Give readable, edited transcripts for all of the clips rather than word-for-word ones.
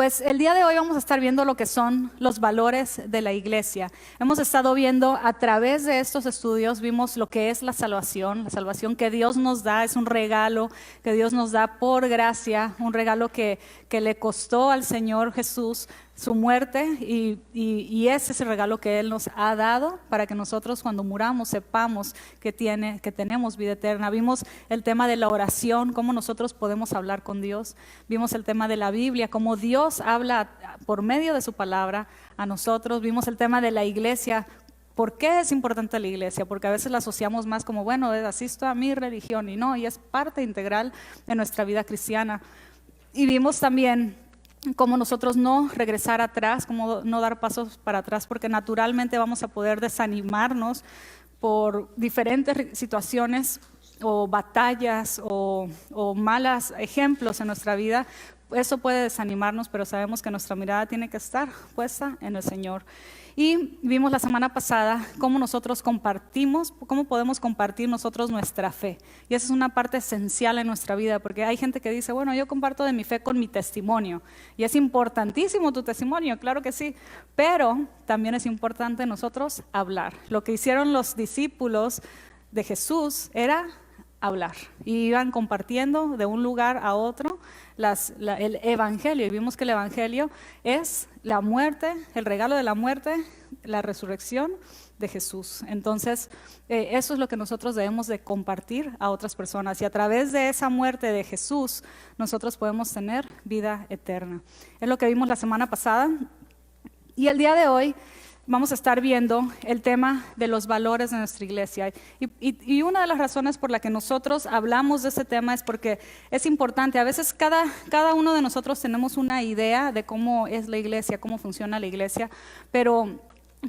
Pues el día de hoy vamos a estar viendo lo que son los valores de la iglesia. Hemos estado viendo a través de estos estudios, vimos lo que es la salvación que Dios nos da, es un regalo que Dios nos da por gracia, un regalo que le costó al Señor Jesús su muerte y ese es el regalo que Él nos ha dado para que nosotros cuando muramos sepamos que tenemos vida eterna. Vimos el tema de la oración, cómo nosotros podemos hablar con Dios. Vimos el tema de la Biblia, cómo Dios habla por medio de su palabra a nosotros. Vimos el tema de la iglesia. ¿Por qué es importante la iglesia? Porque a veces la asociamos más como, bueno, asisto a mi religión y no, y es parte integral de nuestra vida cristiana. Y vimos también cómo nosotros no regresar atrás, cómo no dar pasos para atrás, porque naturalmente vamos a poder desanimarnos por diferentes situaciones o batallas o malos ejemplos en nuestra vida. Eso puede desanimarnos, pero sabemos que nuestra mirada tiene que estar puesta en el Señor. Y vimos la semana pasada cómo nosotros compartimos, cómo podemos compartir nosotros nuestra fe. Y esa es una parte esencial en nuestra vida, porque hay gente que dice, bueno, yo comparto de mi fe con mi testimonio. Y es importantísimo tu testimonio, claro que sí, pero también es importante nosotros hablar. Lo que hicieron los discípulos de Jesús era hablar. Y iban compartiendo de un lugar a otro el evangelio. Y vimos que el evangelio es la muerte, el regalo de la muerte, la resurrección de Jesús. Entonces, eso es lo que nosotros debemos de compartir a otras personas. Y a través de esa muerte de Jesús, nosotros podemos tener vida eterna. Es lo que vimos la semana pasada. Y el día de hoy vamos a estar viendo el tema de los valores de nuestra iglesia. Y una de las razones por la que nosotros hablamos de ese tema es porque es importante. A veces cada uno de nosotros tenemos una idea de cómo es la iglesia, cómo funciona la iglesia, pero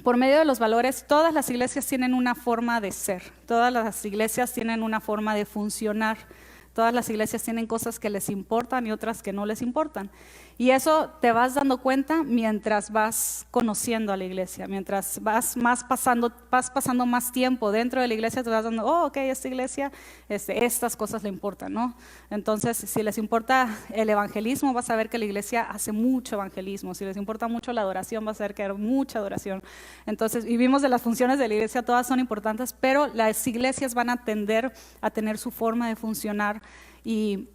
por medio de los valores, todas las iglesias tienen una forma de ser, todas las iglesias tienen una forma de funcionar. Todas las iglesias tienen cosas que les importan y otras que no les importan. Y eso te vas dando cuenta mientras vas conociendo a la iglesia, mientras vas pasando más tiempo dentro de la iglesia, te vas dando, ok, esta iglesia, estas cosas le importan, ¿no? Entonces, si les importa el evangelismo, vas a ver que la iglesia hace mucho evangelismo. Si les importa mucho la adoración, vas a ver que hay mucha adoración. Entonces, y vimos de las funciones de la iglesia, todas son importantes, pero las iglesias van a tender a tener su forma de funcionar y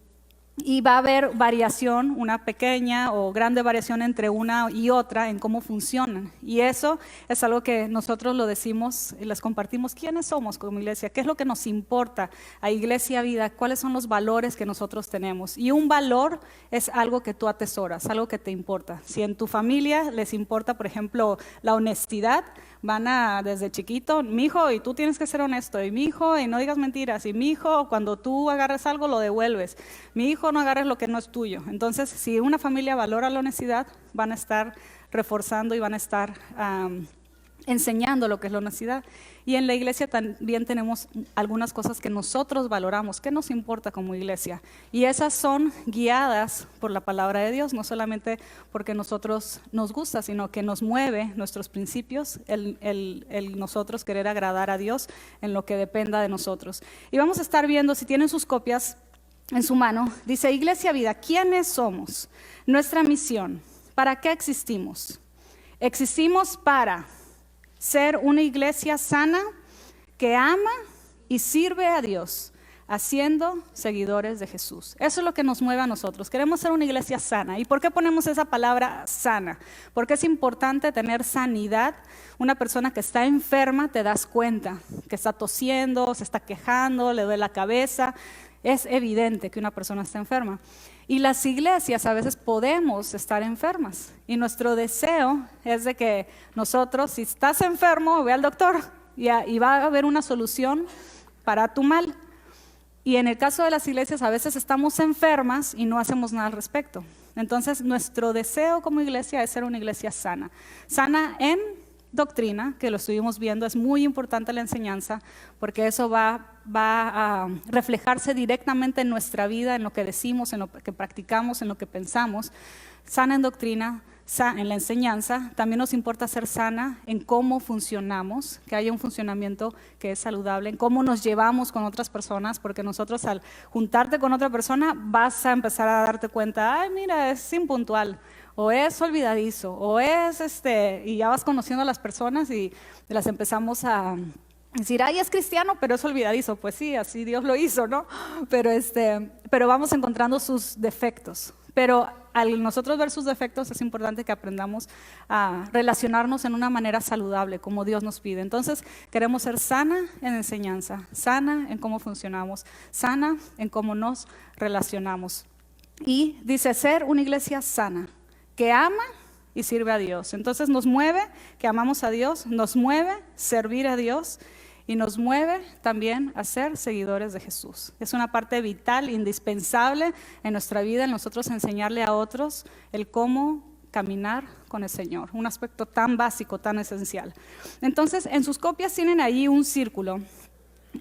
va a haber variación, una pequeña o grande variación entre una y otra en cómo funcionan. Y eso es algo que nosotros lo decimos y les compartimos. ¿Quiénes somos como iglesia? ¿Qué es lo que nos importa a Iglesia Vida? ¿Cuáles son los valores que nosotros tenemos? Y un valor es algo que tú atesoras, algo que te importa. Si en tu familia les importa, por ejemplo, la honestidad, van a desde chiquito, mi hijo, y tú tienes que ser honesto, y mi hijo, y no digas mentiras, y mi hijo, cuando tú agarres algo lo devuelves, mi hijo, no agarres lo que no es tuyo. Entonces, si una familia valora la honestidad, van a estar reforzando y van a estar enseñando lo que es la honestidad. Y en la iglesia también tenemos algunas cosas que nosotros valoramos, que nos importa como iglesia. Y esas son guiadas por la palabra de Dios, no solamente porque nosotros nos gusta, sino que nos mueve nuestros principios, el nosotros querer agradar a Dios en lo que dependa de nosotros. Y vamos a estar viendo, si tienen sus copias en su mano, dice Iglesia Vida, ¿quiénes somos? Nuestra misión, ¿para qué existimos? Existimos para ser una iglesia sana que ama y sirve a Dios, haciendo seguidores de Jesús. Eso es lo que nos mueve a nosotros. Queremos ser una iglesia sana. ¿Y por qué ponemos esa palabra sana? Porque es importante tener sanidad. Una persona que está enferma, te das cuenta que está tosiendo, se está quejando, le duele la cabeza. Es evidente que una persona está enferma. Y las iglesias a veces podemos estar enfermas. Y nuestro deseo es de que nosotros, si estás enfermo, ve al doctor y va a haber una solución para tu mal. Y en el caso de las iglesias a veces estamos enfermas y no hacemos nada al respecto. Entonces nuestro deseo como iglesia es ser una iglesia sana. Sana en doctrina, que lo estuvimos viendo, es muy importante la enseñanza, porque eso va a reflejarse directamente en nuestra vida, en lo que decimos, en lo que practicamos, en lo que pensamos. Sana en doctrina, en la enseñanza. También nos importa ser sana en cómo funcionamos, que haya un funcionamiento que es saludable, en cómo nos llevamos con otras personas, porque nosotros al juntarte con otra persona vas a empezar a darte cuenta, ay, mira, es impuntual, o es olvidadizo, o es y ya vas conociendo a las personas y las empezamos a decir, ay, es cristiano, pero es olvidadizo. Pues sí, así Dios lo hizo, ¿no? Pero vamos encontrando sus defectos. Pero al nosotros ver sus defectos es importante que aprendamos a relacionarnos en una manera saludable, como Dios nos pide. Entonces, queremos ser sana en enseñanza, sana en cómo funcionamos, sana en cómo nos relacionamos. Y dice, ser una iglesia sana, que ama y sirve a Dios. Entonces nos mueve que amamos a Dios, nos mueve servir a Dios y nos mueve también a ser seguidores de Jesús. Es una parte vital, indispensable en nuestra vida, en nosotros enseñarle a otros el cómo caminar con el Señor, un aspecto tan básico, tan esencial. Entonces, en sus copias tienen ahí un círculo.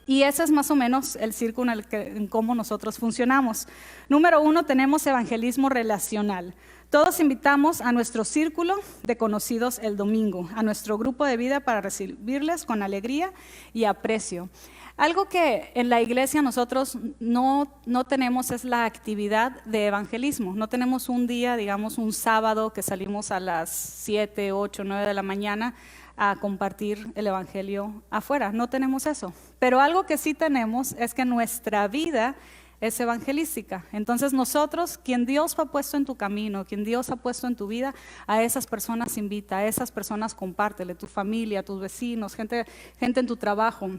Y ese es más o menos el círculo en cómo nosotros funcionamos. Número 1, tenemos evangelismo relacional. Todos invitamos a nuestro círculo de conocidos el domingo, a nuestro grupo de vida para recibirles con alegría y aprecio. Algo que en la iglesia nosotros no tenemos es la actividad de evangelismo. No tenemos un día, digamos un sábado, que salimos a las 7, 8, 9 de la mañana a compartir el evangelio afuera. No tenemos eso. Pero algo que sí tenemos es que nuestra vida es evangelística. Entonces nosotros, quien Dios ha puesto en tu camino, quien Dios ha puesto en tu vida, a esas personas invita, a esas personas compártele, tu familia, tus vecinos, gente en tu trabajo.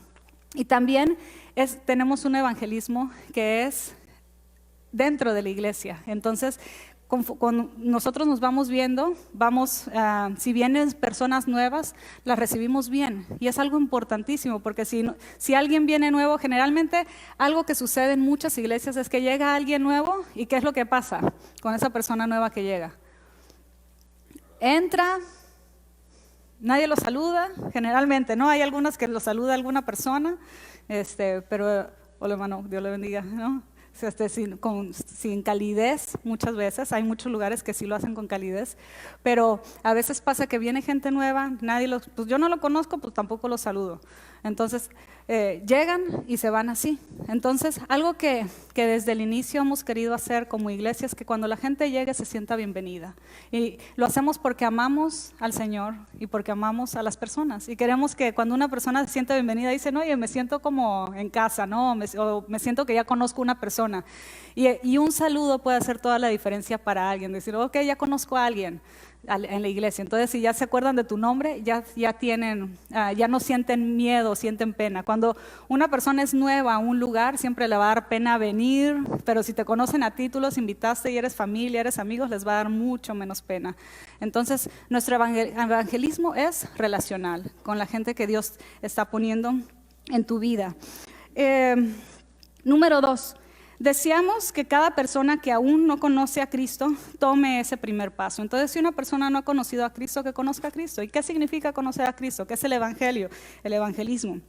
Y también tenemos un evangelismo que es dentro de la iglesia. Entonces, con nosotros nos vamos viendo, si vienen personas nuevas, las recibimos bien. Y es algo importantísimo, porque si alguien viene nuevo, generalmente algo que sucede en muchas iglesias es que llega alguien nuevo, ¿y qué es lo que pasa con esa persona nueva que llega? Entra, nadie lo saluda, generalmente, ¿no? Hay algunas que lo saluda alguna persona, pero, hola hermano, Dios le bendiga, ¿no? Sin calidez muchas veces, hay muchos lugares que sí lo hacen con calidez, pero a veces pasa que viene gente nueva, pues yo no lo conozco, pues tampoco lo saludo. Entonces llegan y se van así. Entonces algo que desde el inicio hemos querido hacer como iglesia es que cuando la gente llegue se sienta bienvenida. Y lo hacemos porque amamos al Señor y porque amamos a las personas. Y queremos que cuando una persona se sienta bienvenida, dicen, oye, me siento como en casa, ¿no? O me siento que ya conozco una persona. Y un saludo puede hacer toda la diferencia para alguien. Decir, ok, ya conozco a alguien en la iglesia. Entonces, si ya se acuerdan de tu nombre, ya no sienten miedo, sienten pena. Cuando una persona es nueva a un lugar, siempre le va a dar pena venir, pero si te conocen a ti, tú los invitaste y eres familia, eres amigos, les va a dar mucho menos pena. Entonces, nuestro evangelismo es relacional, con la gente que Dios está poniendo en tu vida. Número 2. Deseamos que cada persona que aún no conoce a Cristo tome ese primer paso. Entonces, si una persona no ha conocido a Cristo, que conozca a Cristo. ¿Y qué significa conocer a Cristo? ¿Qué es el evangelio? El evangelismo.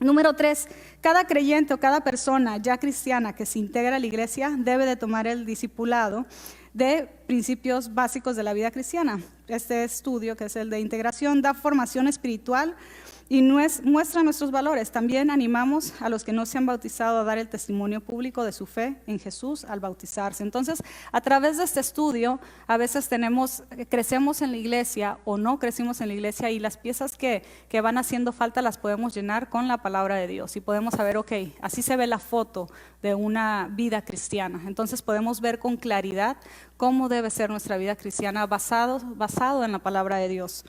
Número 3, cada creyente o cada persona ya cristiana que se integra a la iglesia debe de tomar el discipulado de principios básicos de la vida cristiana. Este estudio, que es el de integración, da formación espiritual y muestra nuestros valores. También animamos a los que no se han bautizado a dar el testimonio público de su fe en Jesús al bautizarse. Entonces, a través de este estudio, a veces crecemos en la iglesia o no crecimos en la iglesia, y las piezas que van haciendo falta las podemos llenar con la palabra de Dios y podemos saber, ok, así se ve la foto de una vida cristiana. Entonces podemos ver con claridad cómo debe ser nuestra vida cristiana basado en la palabra de Dios.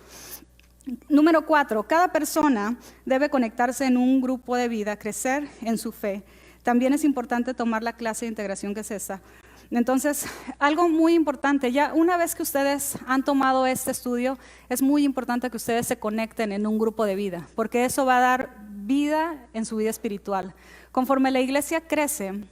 Número 4, cada persona debe conectarse en un grupo de vida, crecer en su fe. También es importante tomar la clase de integración, que es esa. Entonces, algo muy importante, ya una vez que ustedes han tomado este estudio, es muy importante que ustedes se conecten en un grupo de vida, porque eso va a dar vida en su vida espiritual. Conforme la iglesia crece,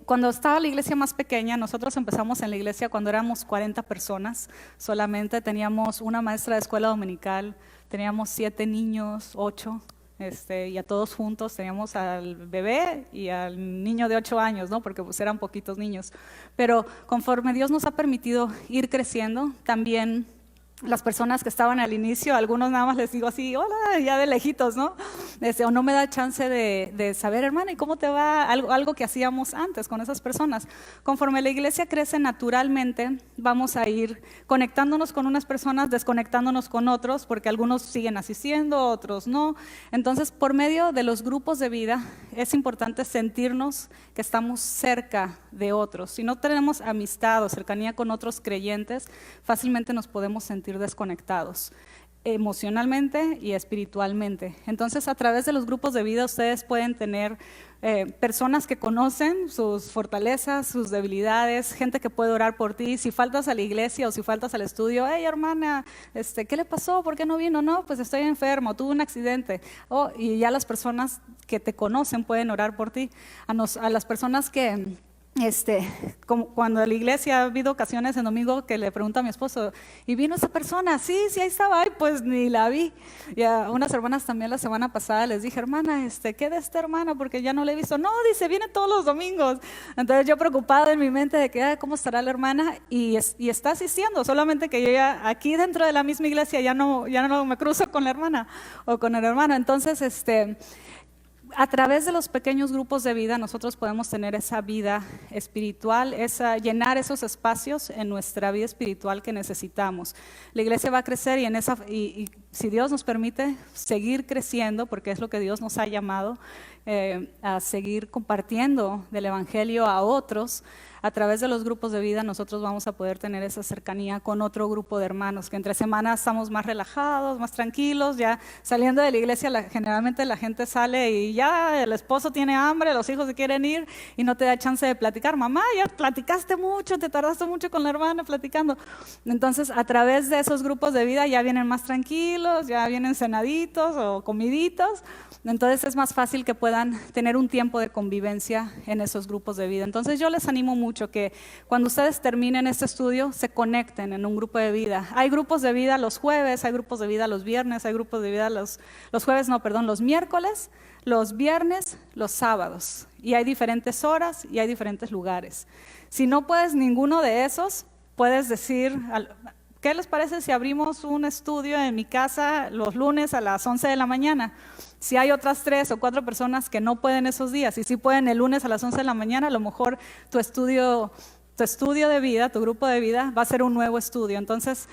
cuando estaba la iglesia más pequeña, nosotros empezamos en la iglesia cuando éramos 40 personas solamente, teníamos una maestra de escuela dominical, teníamos 7 niños, 8, y a todos juntos, teníamos al bebé y al niño de 8 años, ¿no? Porque pues eran poquitos niños, pero conforme Dios nos ha permitido ir creciendo, también las personas que estaban al inicio, a algunos nada más les digo así, hola, ya de lejitos, ¿no? O no me da chance de saber, hermana, ¿y cómo te va? Algo que hacíamos antes con esas personas. Conforme la iglesia crece naturalmente, vamos a ir conectándonos con unas personas, desconectándonos con otros, porque algunos siguen asistiendo, otros no. Entonces, por medio de los grupos de vida, es importante sentirnos que estamos cerca de otros. Si no tenemos amistad o cercanía con otros creyentes, fácilmente nos podemos sentir desconectados emocionalmente y espiritualmente. Entonces, a través de los grupos de vida ustedes pueden tener personas que conocen sus fortalezas, sus debilidades, gente que puede orar por ti. Si faltas a la iglesia o si faltas al estudio, hey hermana, ¿qué le pasó? ¿Por qué no vino? No, pues estoy enfermo, tuve un accidente. Y ya las personas que te conocen pueden orar por ti. A las personas que como cuando en la iglesia ha habido ocasiones en domingo que le pregunto a mi esposo, ¿y vino esa persona? Sí, ahí estaba, ay, pues ni la vi. Y a unas hermanas también la semana pasada les dije, hermana, ¿qué de esta hermana? Porque ya no la he visto. No, dice, viene todos los domingos. Entonces yo preocupada en mi mente de que, ¿cómo estará la hermana? Y está asistiendo, solamente que yo ya aquí dentro de la misma iglesia ya no me cruzo con la hermana o con el hermano. Entonces, a través de los pequeños grupos de vida nosotros podemos tener esa vida espiritual, llenar esos espacios en nuestra vida espiritual que necesitamos. La iglesia va a crecer y si Dios nos permite seguir creciendo, porque es lo que Dios nos ha llamado, a seguir compartiendo del evangelio a otros, a través de los grupos de vida nosotros vamos a poder tener esa cercanía con otro grupo de hermanos, que entre semanas estamos más relajados, más tranquilos. Ya saliendo de la iglesia generalmente la gente sale y ya el esposo tiene hambre, los hijos se quieren ir y no te da chance de platicar. Mamá, ya platicaste mucho, te tardaste mucho con la hermana platicando. Entonces a través de esos grupos de vida ya vienen más tranquilos, ya vienen cenaditos o comiditos. Entonces es más fácil que puedan tener un tiempo de convivencia en esos grupos de vida. Entonces yo les animo mucho que cuando ustedes terminen este estudio se conecten en un grupo de vida. Hay grupos de vida los jueves, hay grupos de vida los viernes, hay grupos de vida los miércoles, los viernes, los sábados. Y hay diferentes horas y hay diferentes lugares. Si no puedes ninguno de esos, puedes decir, ¿qué les parece si abrimos un estudio en mi casa los lunes a las 11 de la mañana? Si hay otras 3 o 4 personas que no pueden esos días y sí pueden el lunes a las 11 de la mañana, a lo mejor tu estudio de vida, tu grupo de vida va a ser un nuevo estudio. Entonces,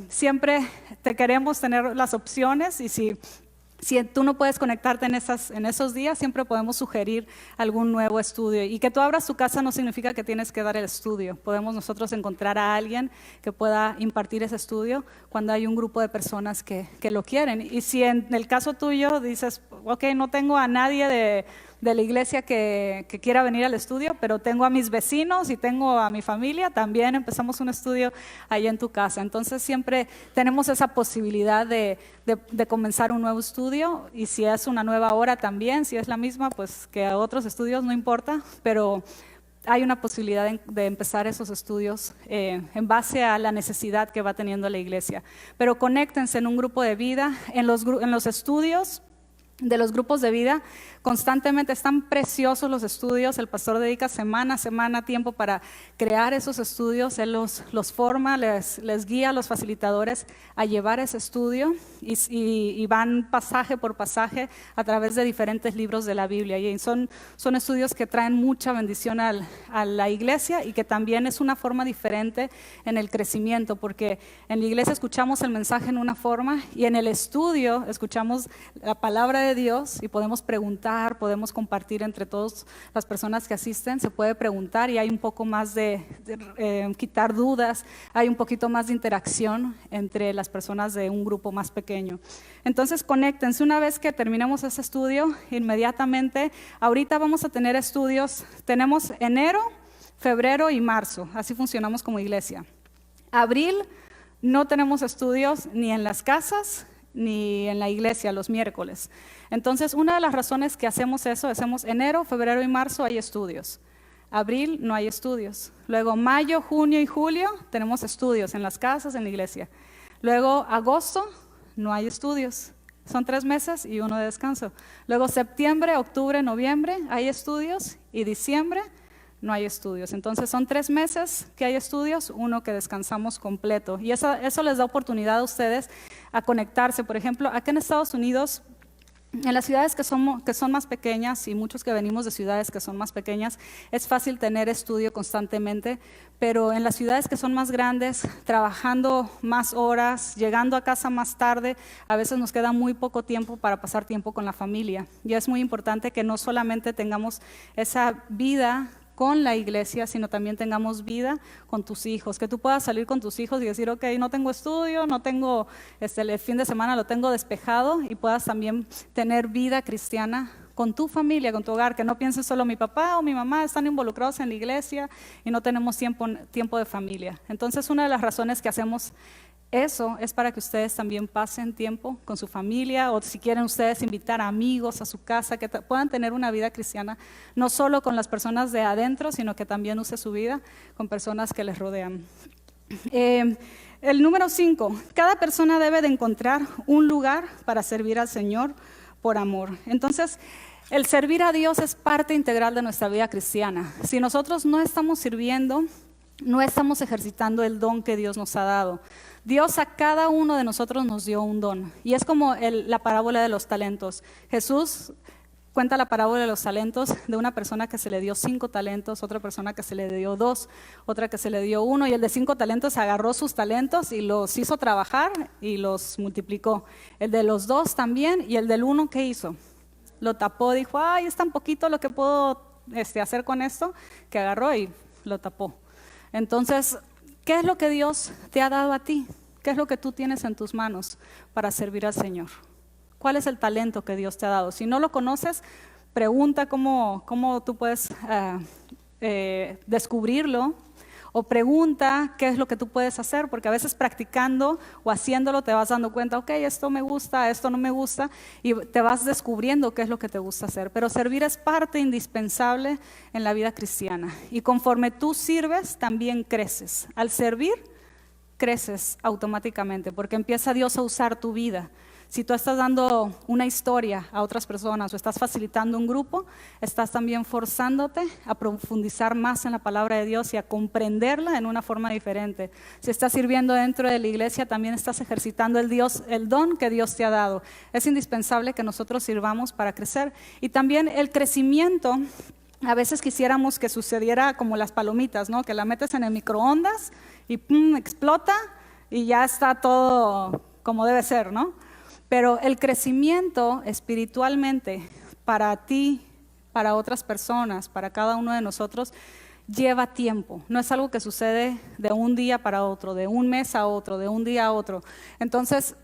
siempre te queremos tener las opciones y si tú no puedes conectarte en esos días, siempre podemos sugerir algún nuevo estudio. Y que tú abras tu casa no significa que tienes que dar el estudio. Podemos nosotros encontrar a alguien que pueda impartir ese estudio cuando hay un grupo de personas que lo quieren. Y si en el caso tuyo dices, ok, no tengo a nadie de la iglesia que quiera venir al estudio, pero tengo a mis vecinos y tengo a mi familia, también empezamos un estudio ahí en tu casa. Entonces siempre tenemos esa posibilidad de comenzar un nuevo estudio, y si es una nueva hora también, si es la misma, pues que a otros estudios no importa, pero hay una posibilidad de empezar esos estudios en base a la necesidad que va teniendo la iglesia. Pero conéctense en un grupo de vida, en los estudios de los grupos de vida. Constantemente están preciosos los estudios. El pastor dedica semana a semana tiempo para crear esos estudios. Él los forma, les guía a los facilitadores a llevar ese estudio y van pasaje por pasaje a través de diferentes libros de la Biblia. Y son estudios que traen mucha bendición a la iglesia, y que también es una forma diferente en el crecimiento, porque en la iglesia escuchamos el mensaje en una forma y en el estudio escuchamos la palabra de Dios y podemos preguntar, podemos compartir entre todas las personas que asisten. Se puede preguntar y hay un poco más de quitar dudas, hay un poquito más de interacción entre las personas de un grupo más pequeño. Entonces conéctense. Una vez que terminemos ese estudio, inmediatamente, ahorita vamos a tener estudios, tenemos enero, febrero y marzo, así funcionamos como iglesia. Abril no tenemos estudios ni en las casas ni en la iglesia los miércoles. Entonces, una de las razones que hacemos eso, hacemos enero, febrero y marzo hay estudios. Abril no hay estudios. Luego mayo, junio y julio tenemos estudios en las casas, en la iglesia. Luego agosto no hay estudios. Son 3 meses y 1 de descanso. Luego septiembre, octubre, noviembre hay estudios, y diciembre no hay estudios. Entonces son 3 meses que hay estudios, 1 que descansamos completo. Y eso les da oportunidad a ustedes a conectarse. Por ejemplo, acá en Estados Unidos, en las ciudades que son más pequeñas, y muchos que venimos de ciudades que son más pequeñas, es fácil tener estudio constantemente, pero en las ciudades que son más grandes, trabajando más horas, llegando a casa más tarde, a veces nos queda muy poco tiempo para pasar tiempo con la familia. Y es muy importante que no solamente tengamos esa vida con la iglesia, sino también tengamos vida con tus hijos, que tú puedas salir con tus hijos y decir, ok, no tengo estudio, no tengo, el fin de semana lo tengo despejado, y puedas también tener vida cristiana con tu familia, con tu hogar, que no pienses solo mi papá o mi mamá están involucrados en la iglesia y no tenemos tiempo de familia. Entonces, una de las razones que hacemos eso es para que ustedes también pasen tiempo con su familia, o si quieren ustedes invitar amigos a su casa, que puedan tener una vida cristiana, no solo con las personas de adentro, sino que también use su vida con personas que les rodean. El número 5, cada persona debe de encontrar un lugar para servir al Señor por amor. Entonces, el servir a Dios es parte integral de nuestra vida cristiana. Si nosotros no estamos sirviendo, no estamos ejercitando el don que Dios nos ha dado. Dios a cada uno de nosotros nos dio un don, y es como la parábola de los talentos. Jesús cuenta la parábola de los talentos de una persona que se le dio 5 talentos, otra persona que se le dio 2, otra que se le dio 1, y el de 5 talentos agarró sus talentos y los hizo trabajar y los multiplicó. El de los 2 también, y el del 1, ¿qué hizo? Lo tapó, dijo, ay, es tan poquito lo que puedo hacer con esto, que agarró y lo tapó. Entonces, ¿qué es lo que Dios te ha dado a ti? ¿Qué es lo que tú tienes en tus manos para servir al Señor? ¿Cuál es el talento que Dios te ha dado? Si no lo conoces, pregunta cómo tú puedes descubrirlo, o pregunta qué es lo que tú puedes hacer, porque a veces practicando o haciéndolo te vas dando cuenta, ok, esto me gusta, esto no me gusta, y te vas descubriendo qué es lo que te gusta hacer. Pero servir es parte indispensable en la vida cristiana, y conforme tú sirves, también creces. Al servir, creces automáticamente, porque empieza Dios a usar tu vida. Si tú estás dando una historia a otras personas o estás facilitando un grupo, estás también forzándote a profundizar más en la palabra de Dios y a comprenderla en una forma diferente. Si estás sirviendo dentro de la iglesia, también estás ejercitando el don que Dios te ha dado. Es indispensable que nosotros sirvamos para crecer. Y también el crecimiento, a veces quisiéramos que sucediera como las palomitas, ¿no? Que la metes en el microondas y ¡pum!, explota y ya está todo como debe ser, ¿no? Pero el crecimiento espiritualmente para ti, para otras personas, para cada uno de nosotros, lleva tiempo. No es algo que sucede de un día para otro, de un mes a otro, de un día a otro. Entonces,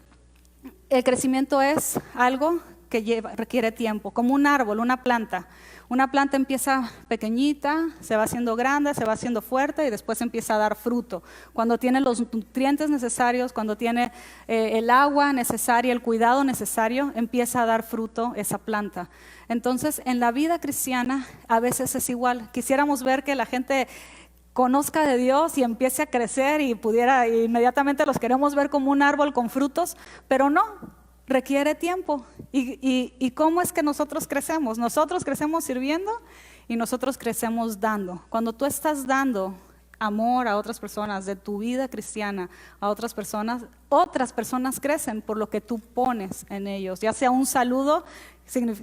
el crecimiento es algo que requiere tiempo, como un árbol, una planta. Una planta empieza pequeñita, se va haciendo grande, se va haciendo fuerte y después empieza a dar fruto. Cuando tiene los nutrientes necesarios, cuando tiene el agua necesaria, el cuidado necesario, empieza a dar fruto esa planta. Entonces, en la vida cristiana a veces es igual. Quisiéramos ver que la gente conozca de Dios y empiece a crecer y inmediatamente los queremos ver como un árbol con frutos, pero no. Requiere tiempo. ¿Y cómo es que nosotros crecemos? Nosotros crecemos sirviendo y nosotros crecemos dando. Cuando tú estás dando amor a otras personas, de tu vida cristiana a otras personas crecen por lo que tú pones en ellos. Ya sea un saludo,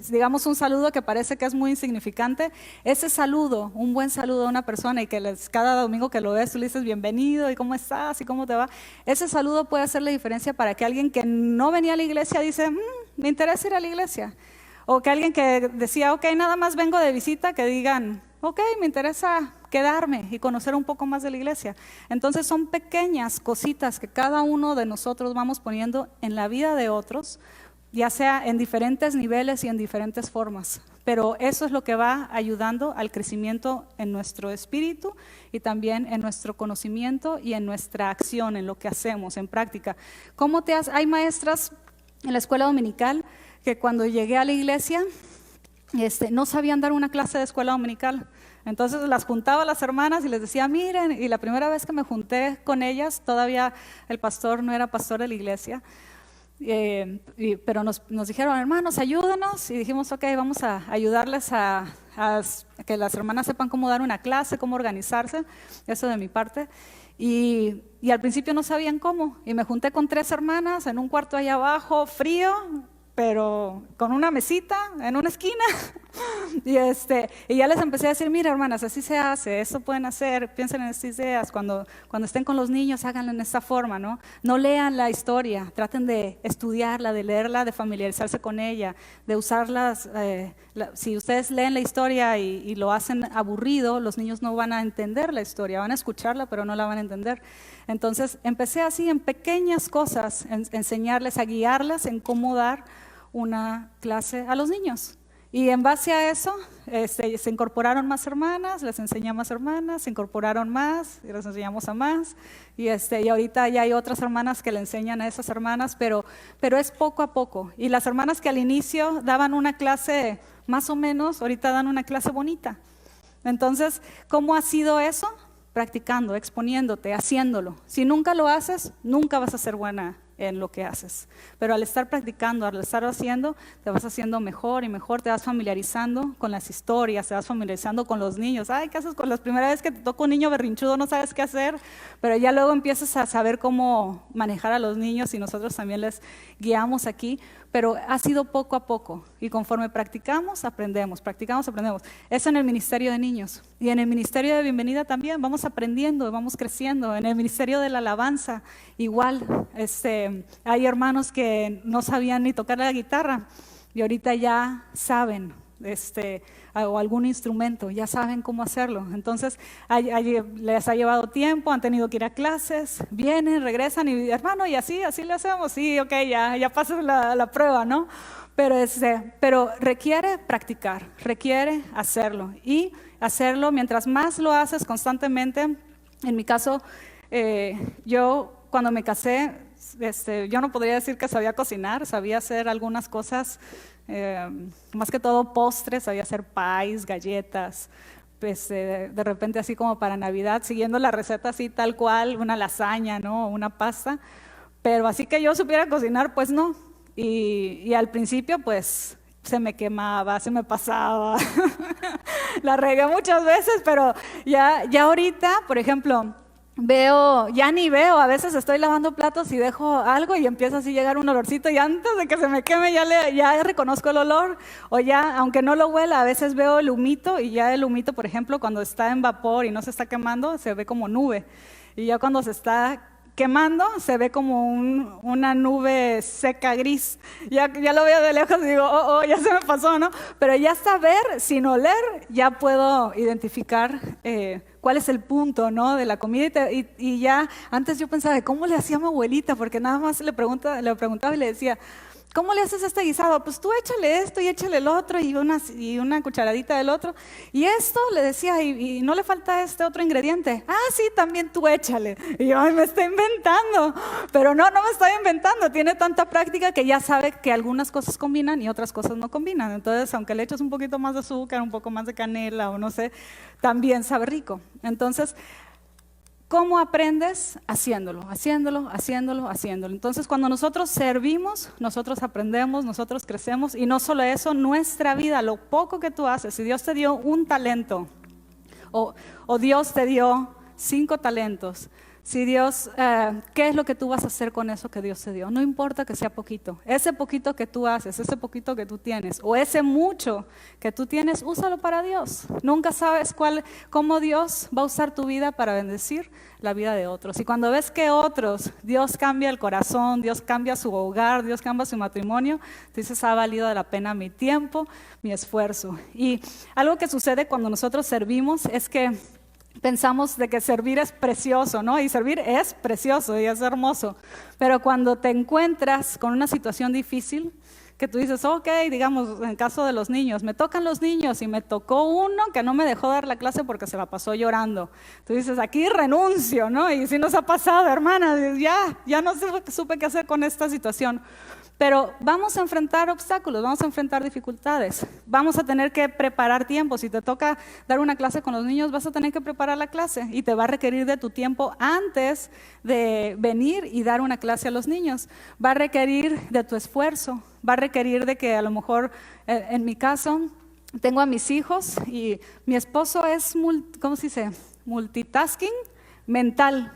digamos un saludo que parece que es muy insignificante, ese saludo, un buen saludo a una persona y que cada domingo que lo ves tú le dices bienvenido y cómo estás y cómo te va, ese saludo puede hacer la diferencia para que alguien que no venía a la iglesia dice, me interesa ir a la iglesia. O que alguien que decía, ok, nada más vengo de visita, que digan, ok, me interesa quedarme y conocer un poco más de la iglesia. Entonces son pequeñas cositas que cada uno de nosotros vamos poniendo en la vida de otros, ya sea en diferentes niveles y en diferentes formas. Pero eso es lo que va ayudando al crecimiento en nuestro espíritu y también en nuestro conocimiento y en nuestra acción, en lo que hacemos, en práctica. Hay maestras en la escuela dominical que cuando llegué a la iglesia no sabían dar una clase de escuela dominical. Entonces las juntaba a las hermanas y les decía, miren, y la primera vez que me junté con ellas, todavía el pastor no era pastor de la iglesia, Pero nos dijeron, hermanos, ayúdenos, y dijimos, ok, vamos a ayudarles a que las hermanas sepan cómo dar una clase, cómo organizarse, eso de mi parte. Y al principio no sabían cómo, y me junté con 3 hermanas en un cuarto allá abajo, frío, pero con una mesita en una esquina. y ya les empecé a decir, mira hermanas, así se hace, eso pueden hacer, piensen en estas ideas, cuando estén con los niños háganlo en esta forma, ¿no? No lean la historia, traten de estudiarla, de leerla, de familiarizarse con ella, de usarlas. Si ustedes leen la historia y lo hacen aburrido, los niños no van a entender la historia, van a escucharla pero no la van a entender. Entonces empecé así en pequeñas cosas, enseñarles, a guiarlas en cómo dar una clase a los niños. Y en base a eso se incorporaron más hermanas, les enseñé a más hermanas, se incorporaron más y les enseñamos a más. Y ahorita ya hay otras hermanas que le enseñan a esas hermanas, pero es poco a poco. Y las hermanas que al inicio daban una clase más o menos, ahorita dan una clase bonita. Entonces, ¿cómo ha sido eso? Practicando, exponiéndote, haciéndolo. Si nunca lo haces, nunca vas a ser buena en lo que haces. Pero al estar practicando, al estar haciendo, te vas haciendo mejor y mejor, te vas familiarizando con las historias, te vas familiarizando con los niños. Ay, ¿qué haces con las primeras veces que te toca un niño berrinchudo? No sabes qué hacer, pero ya luego empiezas a saber cómo manejar a los niños y nosotros también les guiamos aquí. Pero ha sido poco a poco y conforme practicamos, aprendemos. Eso en el ministerio de niños y en el ministerio de bienvenida también vamos aprendiendo, vamos creciendo. En el ministerio de la alabanza igual, hay hermanos que no sabían ni tocar la guitarra y ahorita ya saben, o algún instrumento, ya saben cómo hacerlo. Entonces les ha llevado tiempo, han tenido que ir a clases, vienen, regresan y hermano, y así le hacemos, sí, ok, ya pasas la prueba, ¿no? Pero requiere practicar, requiere hacerlo y hacerlo mientras más lo haces constantemente. En mi caso, yo cuando me casé, yo no podría decir que sabía cocinar, sabía hacer algunas cosas, más que todo postres, sabía hacer pies, galletas, de repente así como para Navidad, siguiendo la receta así tal cual, una lasaña, ¿no? Una pasta, pero así que yo supiera cocinar, pues no. Y al principio pues se me quemaba, se me pasaba, la regué muchas veces, pero ya ahorita, por ejemplo, ya ni veo, a veces estoy lavando platos y dejo algo y empieza así a llegar un olorcito y antes de que se me queme ya reconozco el olor, o ya, aunque no lo huela, a veces veo el humito y ya el humito, por ejemplo, cuando está en vapor y no se está quemando, se ve como nube, y ya cuando se está quemando se ve como una nube seca gris, ya lo veo de lejos y digo, ya se me pasó, ¿no? Pero ya saber, sin oler, ya puedo identificar cuál es el punto, ¿no? De la comida y ya, antes yo pensaba, ¿cómo le hacía mi abuelita? Porque nada más le preguntaba y le decía, ¿cómo le haces este guisado? Pues tú échale esto y échale el otro y una cucharadita del otro. Y esto le decía, y no le falta este otro ingrediente. Ah, sí, también tú échale. Y yo, ay, me estoy inventando. Pero no me estoy inventando. Tiene tanta práctica que ya sabe que algunas cosas combinan y otras cosas no combinan. Entonces, aunque le eches un poquito más de azúcar, un poco más de canela o no sé, también sabe rico. Entonces, ¿cómo aprendes? Haciéndolo. Entonces, cuando nosotros servimos, nosotros aprendemos, nosotros crecemos, y no solo eso, nuestra vida, lo poco que tú haces, si Dios te dio un talento, o Dios te dio 5 talentos, si Dios, ¿qué es lo que tú vas a hacer con eso que Dios te dio? No importa que sea poquito, ese poquito que tú haces, ese poquito que tú tienes, o ese mucho que tú tienes, úsalo para Dios. Nunca sabes cómo Dios va a usar tu vida para bendecir la vida de otros. Y cuando ves que otros, Dios cambia el corazón, Dios cambia su hogar, Dios cambia su matrimonio, dices, ha valido la pena mi tiempo, mi esfuerzo. Y algo que sucede cuando nosotros servimos es que pensamos de que servir es precioso, ¿no? Y servir es precioso y es hermoso. Pero cuando te encuentras con una situación difícil, que tú dices, ok, digamos, en el caso de los niños, me tocan los niños y me tocó uno que no me dejó dar la clase porque se la pasó llorando. Tú dices, aquí renuncio, ¿no? Y si nos ha pasado, hermana, ya no supe qué hacer con esta situación. Pero vamos a enfrentar obstáculos, vamos a enfrentar dificultades, vamos a tener que preparar tiempo. Si te toca dar una clase con los niños, vas a tener que preparar la clase y te va a requerir de tu tiempo antes de venir y dar una clase a los niños. Va a requerir de tu esfuerzo, va a requerir de que a lo mejor, en mi caso, tengo a mis hijos y mi esposo es, ¿cómo se dice? Multitasking mental.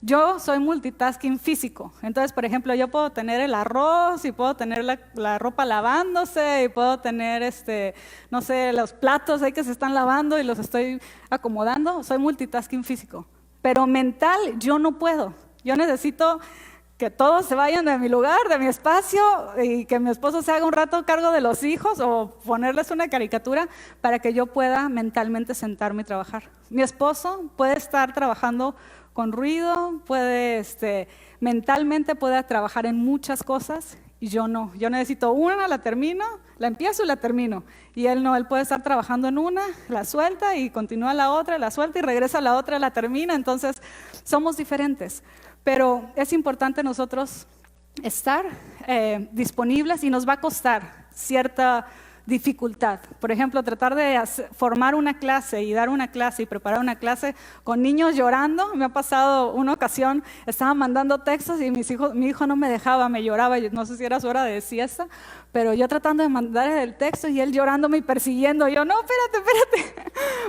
Yo soy multitasking físico. Entonces, por ejemplo, yo puedo tener el arroz y puedo tener la ropa lavándose y puedo tener, no sé, los platos ahí que se están lavando y los estoy acomodando. Soy multitasking físico. Pero mental yo no puedo. Yo necesito que todos se vayan de mi lugar, de mi espacio, y que mi esposo se haga un rato cargo de los hijos o ponerles una caricatura para que yo pueda mentalmente sentarme y trabajar. Mi esposo puede estar trabajando con ruido, mentalmente puede trabajar en muchas cosas y yo no. Yo necesito una, la termino, la empiezo y la termino. Y él no, él puede estar trabajando en una, la suelta y continúa la otra, la suelta y regresa a la otra, la termina. Entonces, somos diferentes. Pero es importante nosotros estar disponibles y nos va a costar cierta dificultad. Por ejemplo, tratar de formar una clase y dar una clase y preparar una clase con niños llorando. Me ha pasado una ocasión, estaba mandando textos y mi hijo no me dejaba, me lloraba. No sé si era su hora de siesta, pero yo tratando de mandar el texto y él llorándome y persiguiendo. Yo, no, espérate.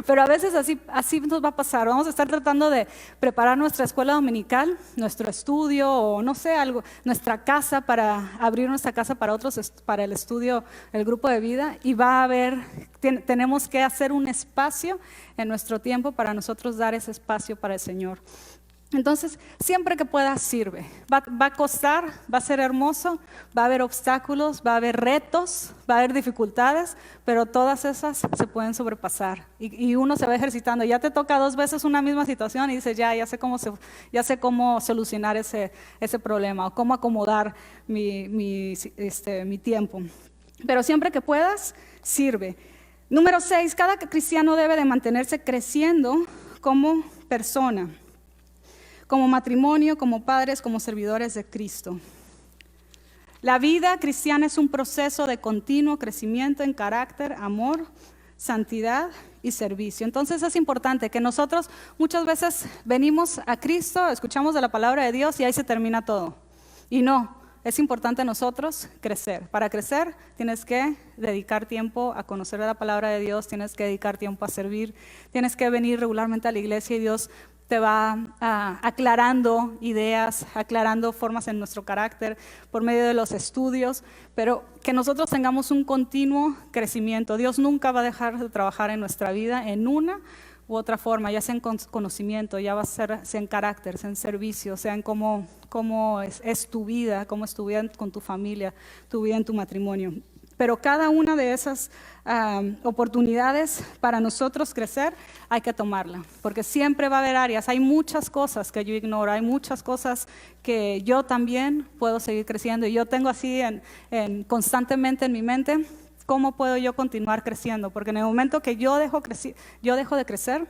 Pero a veces así nos va a pasar. Vamos a estar tratando de preparar nuestra escuela dominical, nuestro estudio o no sé, algo, nuestra casa, para abrir nuestra casa para otros, para el estudio, el grupo de vida. Y va a haber, tenemos que hacer un espacio en nuestro tiempo para nosotros dar ese espacio para el Señor. Entonces, siempre que pueda sirve. Va a costar, va a ser hermoso, va a haber obstáculos, va a haber retos, va a haber dificultades, pero todas esas se pueden sobrepasar. Y uno se va ejercitando. Ya te toca 2 veces una misma situación y dices, ya sé cómo solucionar ese problema o cómo acomodar mi tiempo. Pero siempre que puedas, sirve. Número 6, cada cristiano debe de mantenerse creciendo como persona, como matrimonio, como padres, como servidores de Cristo. La vida cristiana es un proceso de continuo crecimiento en carácter, amor, santidad y servicio. Entonces es importante que nosotros muchas veces venimos a Cristo, escuchamos de la palabra de Dios y ahí se termina todo. Y no. Es importante nosotros crecer. Para crecer tienes que dedicar tiempo a conocer la palabra de Dios, tienes que dedicar tiempo a servir, tienes que venir regularmente a la iglesia y Dios te va aclarando ideas, aclarando formas en nuestro carácter por medio de los estudios, pero que nosotros tengamos un continuo crecimiento. Dios nunca va a dejar de trabajar en nuestra vida en una u otra forma, ya sea en conocimiento, ya va a ser sea en carácter, sea en servicio, sea en cómo es tu vida, cómo es tu vida con tu familia, tu vida en tu matrimonio. Pero cada una de esas oportunidades para nosotros crecer hay que tomarla, porque siempre va a haber áreas, hay muchas cosas que yo ignoro, hay muchas cosas que yo también puedo seguir creciendo y yo tengo así constantemente en mi mente, ¿cómo puedo yo continuar creciendo? Porque en el momento que yo dejo de crecer,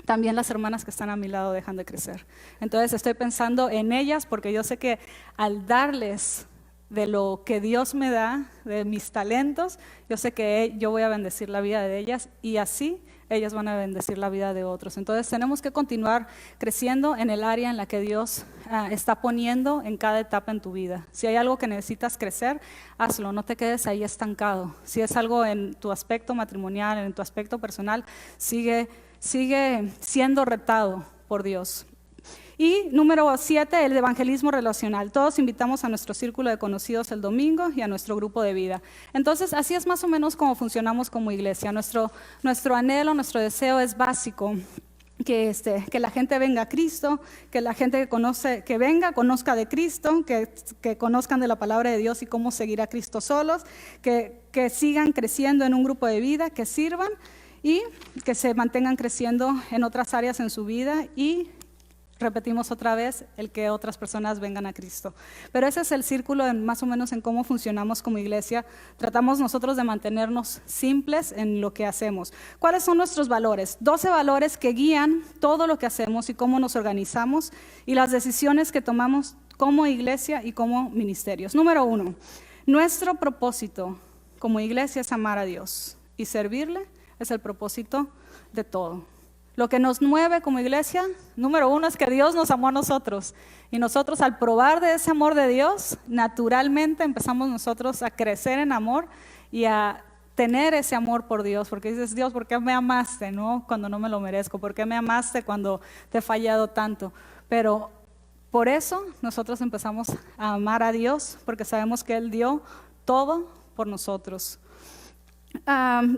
también las hermanas que están a mi lado dejan de crecer. Entonces estoy pensando en ellas porque yo sé que al darles de lo que Dios me da, de mis talentos, yo sé que yo voy a bendecir la vida de ellas y así ellas van a bendecir la vida de otros. Entonces tenemos que continuar creciendo en el área en la que Dios está poniendo en cada etapa en tu vida. Si hay algo que necesitas crecer, hazlo, no te quedes ahí estancado. Si es algo en tu aspecto matrimonial, en tu aspecto personal, sigue siendo retado por Dios. Y número 7, el evangelismo relacional. Todos invitamos a nuestro círculo de conocidos el domingo y a nuestro grupo de vida. Entonces, así es más o menos como funcionamos como iglesia. Nuestro anhelo, nuestro deseo es básico. Que la gente venga a Cristo, que la gente que venga, conozca de Cristo, que conozcan de la palabra de Dios y cómo seguir a Cristo solos, que sigan creciendo en un grupo de vida, que sirvan y que se mantengan creciendo en otras áreas en su vida y repetimos otra vez, el que otras personas vengan a Cristo. Pero ese es el círculo más o menos en cómo funcionamos como iglesia. Tratamos nosotros de mantenernos simples en lo que hacemos. ¿Cuáles son nuestros valores? 12 valores que guían todo lo que hacemos y cómo nos organizamos y las decisiones que tomamos como iglesia y como ministerios. Número 1, Nuestro propósito como iglesia es amar a Dios y servirle es el propósito de todo. Lo que nos mueve como iglesia, número uno, es que Dios nos amó a nosotros. Y nosotros, al probar de ese amor de Dios, naturalmente empezamos nosotros a crecer en amor y a tener ese amor por Dios. Porque dices, Dios, ¿por qué me amaste, no? Cuando no me lo merezco? ¿Por qué me amaste cuando te he fallado tanto? Pero por eso nosotros empezamos a amar a Dios, porque sabemos que Él dio todo por nosotros.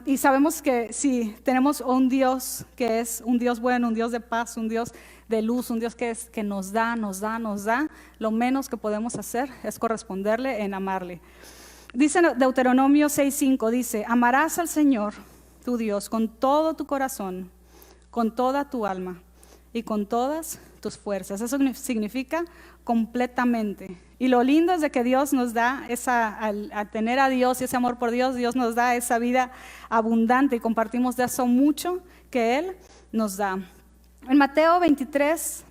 Y sabemos que si tenemos un Dios que es un Dios bueno, un Dios de paz, un Dios de luz, un Dios que nos da, lo menos que podemos hacer es corresponderle en amarle. Dice Deuteronomio 6:5, dice, amarás al Señor, tu Dios, con todo tu corazón, con toda tu alma y con todas tus fuerzas. Eso significa completamente. Y lo lindo es de que Dios nos da al tener a Dios y ese amor por Dios, Dios nos da esa vida abundante y compartimos de eso mucho que Él nos da. En Mateo 22,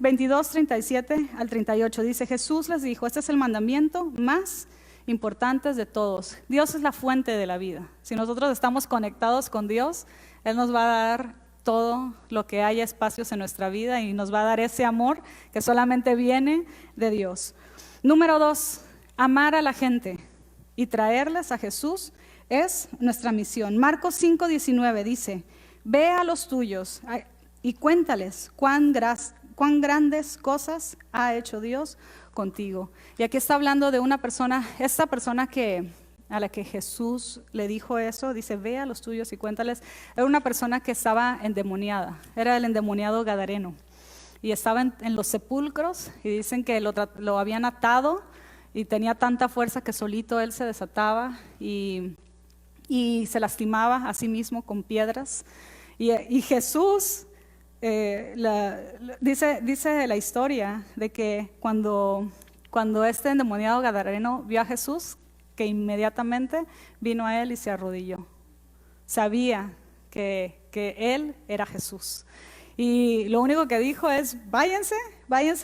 37 al 38 dice, Jesús les dijo, este es el mandamiento más importante de todos. Dios es la fuente de la vida. Si nosotros estamos conectados con Dios, Él nos va a dar todo lo que haya espacios en nuestra vida y nos va a dar ese amor que solamente viene de Dios. Número 2, amar a la gente y traerles a Jesús es nuestra misión. Marcos 5:19 dice, ve a los tuyos y cuéntales cuán grandes cosas ha hecho Dios contigo. Y aquí está hablando de una persona, esta persona a la que Jesús le dijo eso, dice, ve a los tuyos y cuéntales. Era una persona que estaba endemoniada, era el endemoniado gadareno. Y estaba en los sepulcros y dicen que lo habían atado y tenía tanta fuerza que solito él se desataba y se lastimaba a sí mismo con piedras. Y Jesús, dice la historia de que cuando este endemoniado gadareno vio a Jesús, que inmediatamente vino a él y se arrodilló. Sabía que él era Jesús. Y lo único que dijo es, váyanse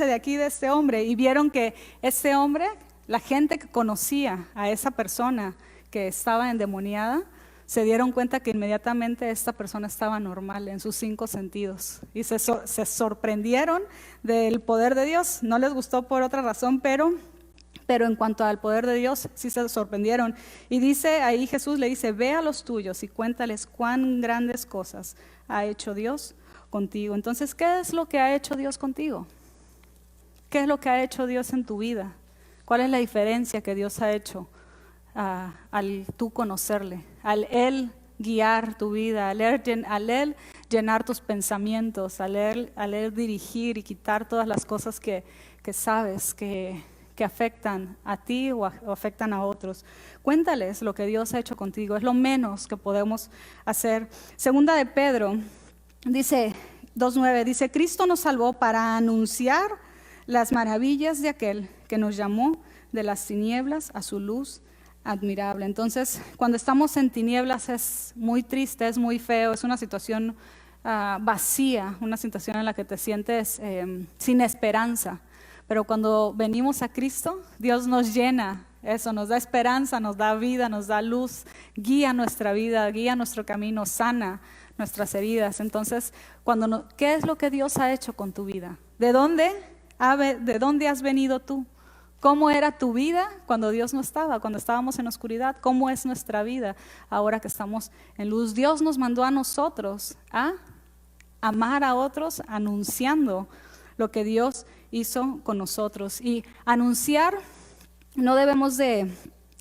de aquí de este hombre. Y vieron que este hombre, la gente que conocía a esa persona que estaba endemoniada, se dieron cuenta que inmediatamente esta persona estaba normal en sus 5 sentidos. Y se sorprendieron del poder de Dios. No les gustó por otra razón, pero en cuanto al poder de Dios, sí se sorprendieron. Y dice ahí Jesús le dice, ve a los tuyos y cuéntales cuán grandes cosas ha hecho Dios contigo. Entonces, ¿qué es lo que ha hecho Dios contigo? ¿Qué es lo que ha hecho Dios en tu vida? ¿Cuál es la diferencia que Dios ha hecho al tú conocerle? Al Él guiar tu vida, al Él llenar tus pensamientos, al Él dirigir y quitar todas las cosas que sabes que afectan a ti o afectan a otros. Cuéntales lo que Dios ha hecho contigo, es lo menos que podemos hacer. Segunda de Pedro dice 2:9, dice, Cristo nos salvó para anunciar las maravillas de aquel que nos llamó de las tinieblas a su luz admirable. Entonces, cuando estamos en tinieblas es muy triste, es muy feo, es una situación vacía, una situación en la que te sientes sin esperanza. Pero cuando venimos a Cristo, Dios nos llena eso, nos da esperanza, nos da vida, nos da luz, guía nuestra vida, guía nuestro camino, sana nuestras heridas. Entonces, ¿qué es lo que Dios ha hecho con tu vida? ¿De dónde has venido tú? ¿Cómo era tu vida cuando Dios no estaba, cuando estábamos en oscuridad? ¿Cómo es nuestra vida ahora que estamos en luz? Dios nos mandó a nosotros a amar a otros anunciando lo que Dios hizo con nosotros. Y anunciar, no debemos de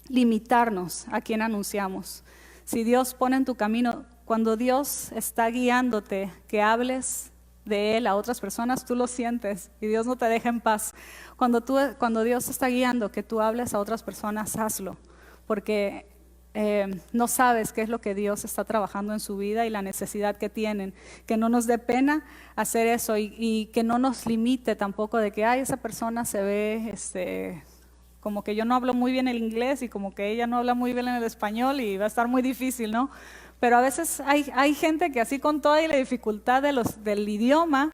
limitarnos a quien anunciamos. Si Dios pone en tu camino, cuando Dios está guiándote, que hables de Él a otras personas, tú lo sientes y Dios no te deja en paz. Cuando Dios te está guiando, que tú hables a otras personas, hazlo, porque no sabes qué es lo que Dios está trabajando en su vida y la necesidad que tienen. Que no nos dé pena hacer eso y que no nos limite tampoco de que esa persona se ve como que yo no hablo muy bien el inglés y como que ella no habla muy bien el español y va a estar muy difícil, ¿no? Pero a veces hay gente que así con toda la dificultad del idioma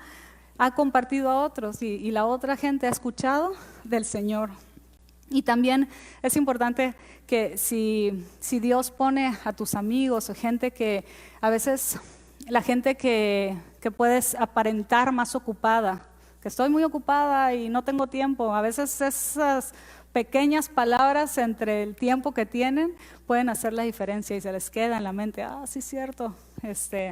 ha compartido a otros y la otra gente ha escuchado del Señor. Y también es importante que si Dios pone a tus amigos o gente que a veces, la gente que puedes aparentar más ocupada, que estoy muy ocupada y no tengo tiempo, a veces esas pequeñas palabras entre el tiempo que tienen pueden hacer la diferencia y se les queda en la mente, sí, cierto,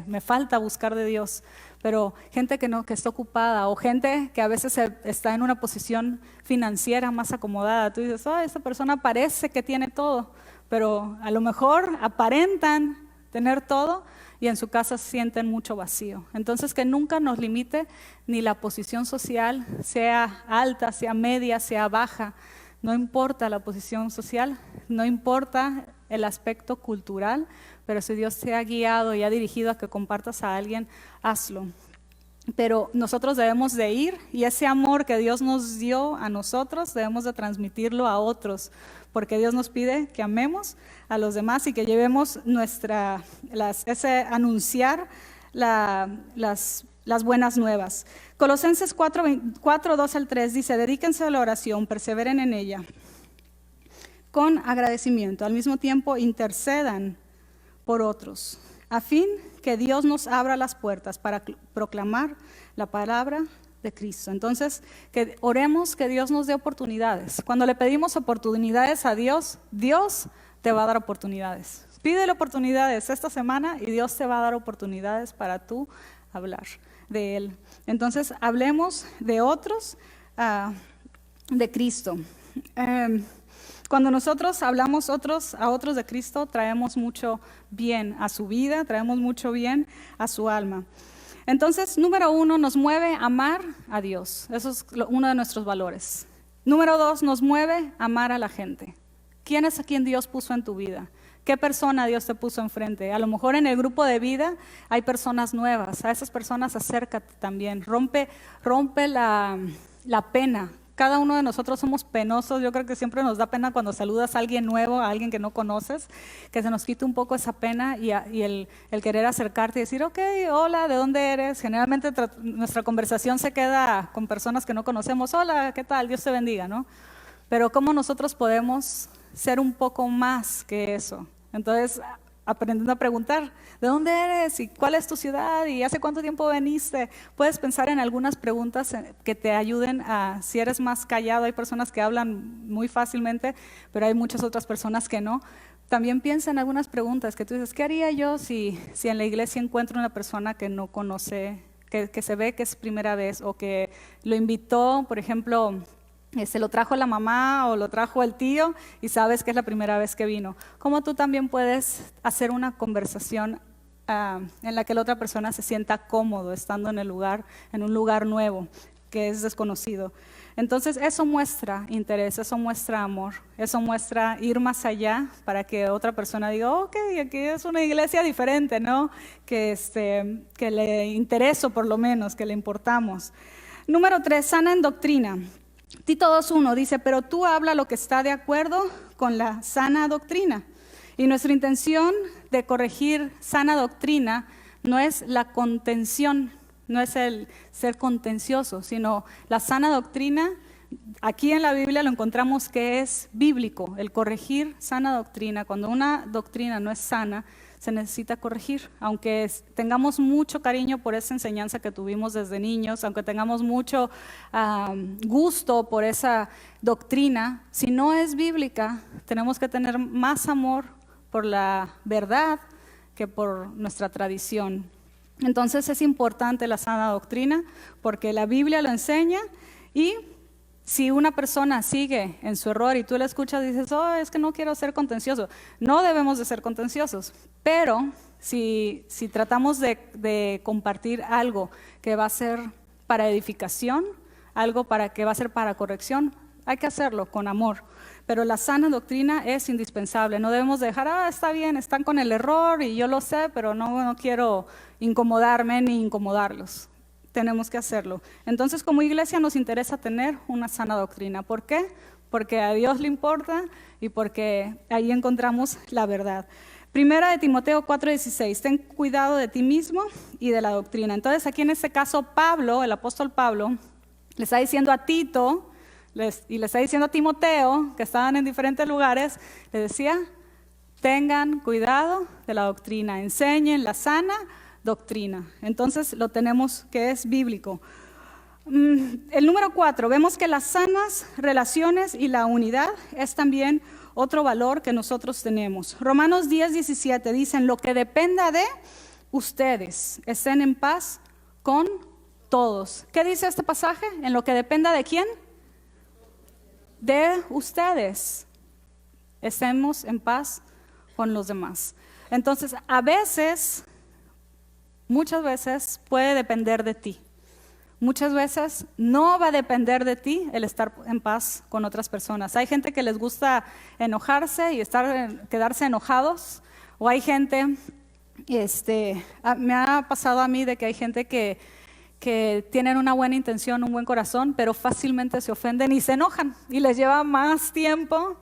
me falta buscar de Dios. Pero gente que está ocupada o gente que a veces está en una posición financiera más acomodada, tú dices, esta persona parece que tiene todo, pero a lo mejor aparentan tener todo y en su casa sienten mucho vacío. Entonces, que nunca nos limite ni la posición social, sea alta, sea media, sea baja. No importa la posición social, no importa el aspecto cultural, pero si Dios te ha guiado y ha dirigido a que compartas a alguien, hazlo. Pero nosotros debemos de ir y ese amor que Dios nos dio a nosotros debemos de transmitirlo a otros, porque Dios nos pide que amemos a los demás y que llevemos anunciar las buenas nuevas. Colosenses 4, 2 al 3 dice, dedíquense a la oración, perseveren en ella, con agradecimiento. Al mismo tiempo intercedan por otros, a fin que Dios nos abra las puertas para proclamar la palabra de Cristo. Entonces, que oremos que Dios nos dé oportunidades. Cuando le pedimos oportunidades a Dios, Dios te va a dar oportunidades. Pídele oportunidades esta semana y Dios te va a dar oportunidades para tú hablar de Él. Entonces, hablemos de otros, de Cristo. Cuando nosotros hablamos a otros de Cristo, traemos mucho bien a su vida, traemos mucho bien a su alma. Entonces, número 1, nos mueve a amar a Dios. Eso es uno de nuestros valores. Número 2, nos mueve a amar a la gente. ¿Quién es a quien Dios puso en tu vida? ¿Qué persona Dios te puso enfrente? A lo mejor en el grupo de vida hay personas nuevas. A esas personas acércate también. Rompe la pena. Cada uno de nosotros somos penosos. Yo creo que siempre nos da pena cuando saludas a alguien nuevo, a alguien que no conoces, que se nos quite un poco esa pena y el querer acercarte y decir, ok, hola, ¿de dónde eres? Generalmente nuestra conversación se queda con personas que no conocemos. Hola, ¿qué tal? Dios te bendiga, ¿no? Pero ¿cómo nosotros podemos ser un poco más que eso? Entonces, aprendiendo a preguntar, ¿de dónde eres? ¿Y cuál es tu ciudad? ¿Y hace cuánto tiempo viniste? Puedes pensar en algunas preguntas que te ayuden si eres más callado. Hay personas que hablan muy fácilmente, pero hay muchas otras personas que no. También piensa en algunas preguntas que tú dices, ¿qué haría yo si en la iglesia encuentro una persona que no conoce, que se ve que es primera vez o que lo invitó, por ejemplo, se lo trajo la mamá o lo trajo el tío y sabes que es la primera vez que vino? ¿Cómo tú también puedes hacer una conversación en la que la otra persona se sienta cómodo estando en un lugar nuevo que es desconocido? Entonces eso muestra interés, eso muestra amor, eso muestra ir más allá para que otra persona diga, ok, aquí es una iglesia diferente, ¿no? Que le intereso por lo menos, que le importamos. Número 3, sana en doctrina. Tito 2:1 dice, pero tú habla lo que está de acuerdo con la sana doctrina. Y nuestra intención de corregir sana doctrina no es la contención, no es el ser contencioso, sino la sana doctrina. Aquí en la Biblia lo encontramos que es bíblico, el corregir sana doctrina. Cuando una doctrina no es sana, se necesita corregir. Aunque tengamos mucho cariño por esa enseñanza que tuvimos desde niños, aunque tengamos mucho gusto por esa doctrina, si no es bíblica, tenemos que tener más amor por la verdad que por nuestra tradición. Entonces es importante la sana doctrina porque la Biblia lo enseña. Y si una persona sigue en su error y tú la escuchas y dices, es que no quiero ser contencioso, no debemos de ser contenciosos, pero si tratamos de compartir algo que va a ser para edificación, algo que va a ser para corrección, hay que hacerlo con amor. Pero la sana doctrina es indispensable, no debemos dejar, está bien, están con el error y yo lo sé, pero no quiero incomodarme ni incomodarlos. Tenemos que hacerlo. Entonces, como iglesia nos interesa tener una sana doctrina. ¿Por qué? Porque a Dios le importa y porque ahí encontramos la verdad. Primera de Timoteo 4:16, ten cuidado de ti mismo y de la doctrina. Entonces, aquí en este caso, Pablo, el apóstol Pablo, le está diciendo a Tito, y le está diciendo a Timoteo, que estaban en diferentes lugares, le decía, tengan cuidado de la doctrina, enseñen la sana doctrina. Entonces lo tenemos que es bíblico. El número 4, vemos que las sanas relaciones y la unidad es también otro valor que nosotros tenemos. Romanos 10:17 dicen, lo que dependa de ustedes, estén en paz con todos. ¿Qué dice este pasaje? En lo que dependa de quién? De ustedes. Estemos en paz con los demás. Entonces, muchas veces puede depender de ti. Muchas veces no va a depender de ti el estar en paz con otras personas. Hay gente que les gusta enojarse y quedarse enojados, o hay gente, me ha pasado a mí de que hay gente que tienen una buena intención, un buen corazón, pero fácilmente se ofenden y se enojan y les lleva más tiempo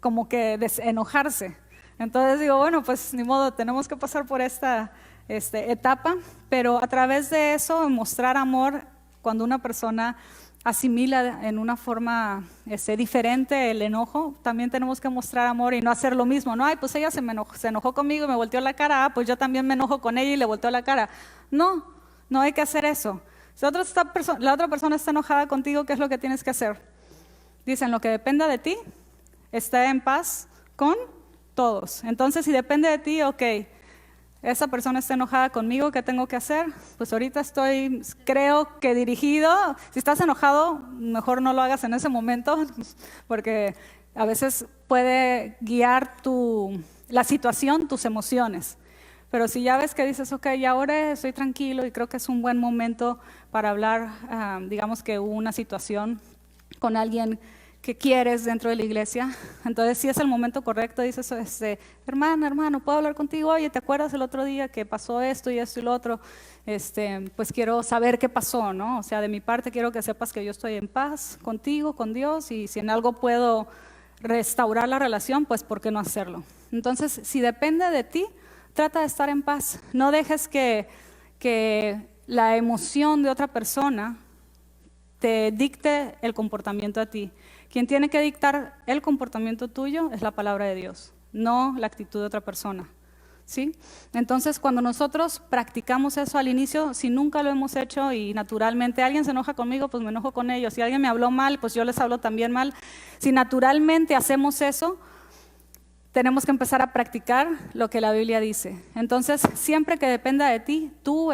como que desenojarse. Entonces digo, bueno, pues ni modo, tenemos que pasar por esta etapa, pero a través de eso, mostrar amor, cuando una persona asimila en una forma diferente el enojo, también tenemos que mostrar amor y no hacer lo mismo, no, ay, pues ella se enojó conmigo y me volteó la cara, pues yo también me enojo con ella y le volteo la cara. No hay que hacer eso. Si la otra persona está enojada contigo, ¿qué es lo que tienes que hacer? Dicen, lo que dependa de ti, esté en paz con todos. Entonces, si depende de ti, ok, esa persona está enojada conmigo, ¿qué tengo que hacer? Pues ahorita creo que dirigido. Si estás enojado, mejor no lo hagas en ese momento, porque a veces puede guiar la situación, tus emociones. Pero si ya ves que dices, ok, ya ahora estoy tranquilo y creo que es un buen momento para hablar, digamos que hubo una situación con alguien que quieres dentro de la iglesia, entonces si es el momento correcto, dices, hermano, ¿puedo hablar contigo? Oye, ¿te acuerdas el otro día que pasó esto y esto y lo otro? Pues quiero saber qué pasó, ¿no? O sea, de mi parte quiero que sepas que yo estoy en paz contigo, con Dios, y si en algo puedo restaurar la relación, pues ¿por qué no hacerlo? Entonces, si depende de ti, trata de estar en paz. No dejes que la emoción de otra persona te dicte el comportamiento a ti. Quien tiene que dictar el comportamiento tuyo es la palabra de Dios, no la actitud de otra persona. ¿Sí? Entonces, cuando nosotros practicamos eso al inicio, si nunca lo hemos hecho y naturalmente alguien se enoja conmigo, pues me enojo con ellos. Si alguien me habló mal, pues yo les hablo también mal. Si naturalmente hacemos eso, tenemos que empezar a practicar lo que la Biblia dice. Entonces, siempre que dependa de ti, tú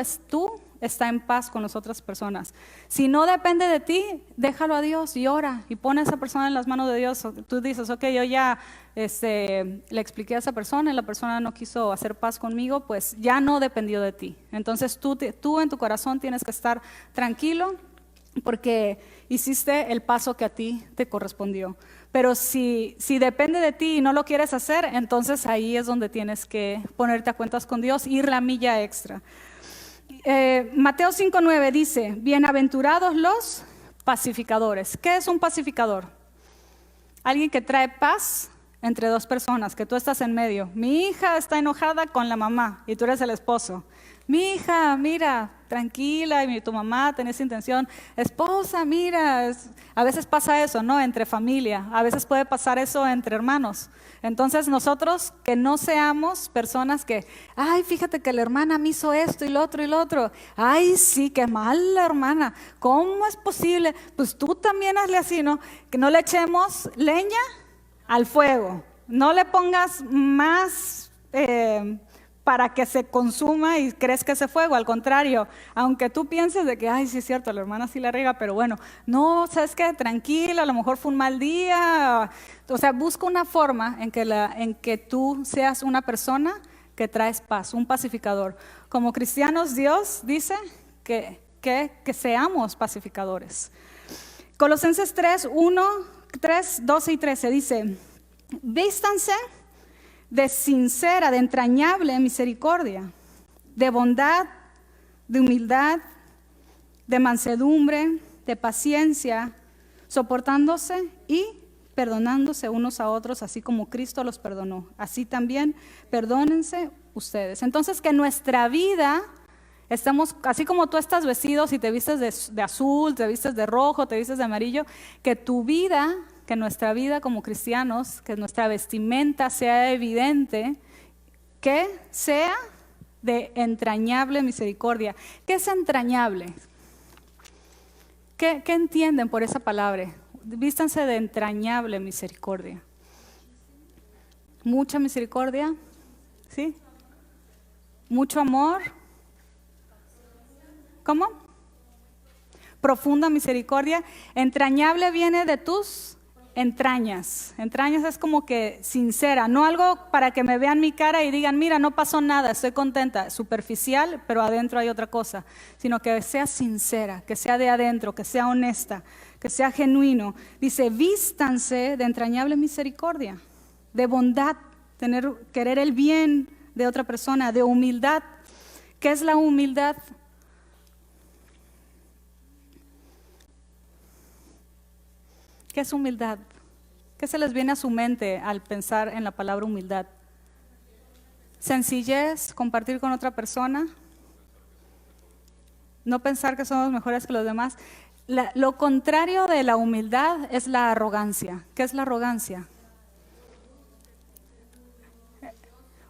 está en paz con las otras personas. Si no depende de ti, déjalo a Dios y ora y pon a esa persona en las manos de Dios. Tú dices, ok, yo ya le expliqué a esa persona y la persona no quiso hacer paz conmigo, pues ya no dependió de ti. Entonces tú en tu corazón tienes que estar tranquilo porque hiciste el paso que a ti te correspondió. Pero si depende de ti y no lo quieres hacer, entonces ahí es donde tienes que ponerte a cuentas con Dios, ir la milla extra. Mateo 5:9 dice, bienaventurados los pacificadores. ¿Qué es un pacificador? Alguien que trae paz entre dos personas, que tú estás en medio. Mi hija está enojada con la mamá y tú eres el esposo. Mi hija, mira, tranquila, y tu mamá tenía esa intención. Esposa, mira, a veces pasa eso, ¿no? Entre familia, a veces puede pasar eso entre hermanos. Entonces nosotros que no seamos personas que, ay, fíjate que la hermana me hizo esto y lo otro y lo otro. Ay, sí, qué mal la hermana. ¿Cómo es posible? Pues tú también hazle así, ¿no? Que no le echemos leña al fuego. No le pongas más para que se consuma y crezca ese fuego. Al contrario, aunque tú pienses de que, ay, sí es cierto, la hermana sí la riega, pero bueno, no, ¿sabes qué? Tranquila, a lo mejor fue un mal día. O sea, busca una forma en que tú seas una persona que traes paz, un pacificador. Como cristianos, Dios dice que seamos pacificadores. Colosenses 3, 12 y 13 dice, vístanse de sincera, de entrañable misericordia, de bondad, de humildad, de mansedumbre, de paciencia, soportándose y perdonándose unos a otros, así como Cristo los perdonó. Así también perdónense ustedes. Entonces, que nuestra vida Estamos, así como tú estás vestido, si te vistes de azul, te vistes de rojo, te vistes de amarillo, que tu vida, que nuestra vida como cristianos, que nuestra vestimenta sea evidente, que sea de entrañable misericordia. ¿Qué es entrañable? ¿Qué entienden por esa palabra? Vístanse de entrañable misericordia. Mucha misericordia, ¿sí? Mucho amor. ¿Cómo? Profunda misericordia. Entrañable viene de tus entrañas. Entrañas es como que sincera, no algo para que me vean mi cara y digan, mira, no pasó nada, estoy contenta. Superficial, pero adentro hay otra cosa. Sino que sea sincera, que sea de adentro, que sea honesta, que sea genuino. Dice, vístanse de entrañable misericordia, de bondad, querer el bien de otra persona, de humildad. ¿Qué es la humildad? ¿Qué es humildad? ¿Qué se les viene a su mente al pensar en la palabra humildad? Sencillez, compartir con otra persona, no pensar que somos mejores que los demás. Lo contrario de la humildad es la arrogancia. ¿Qué es la arrogancia?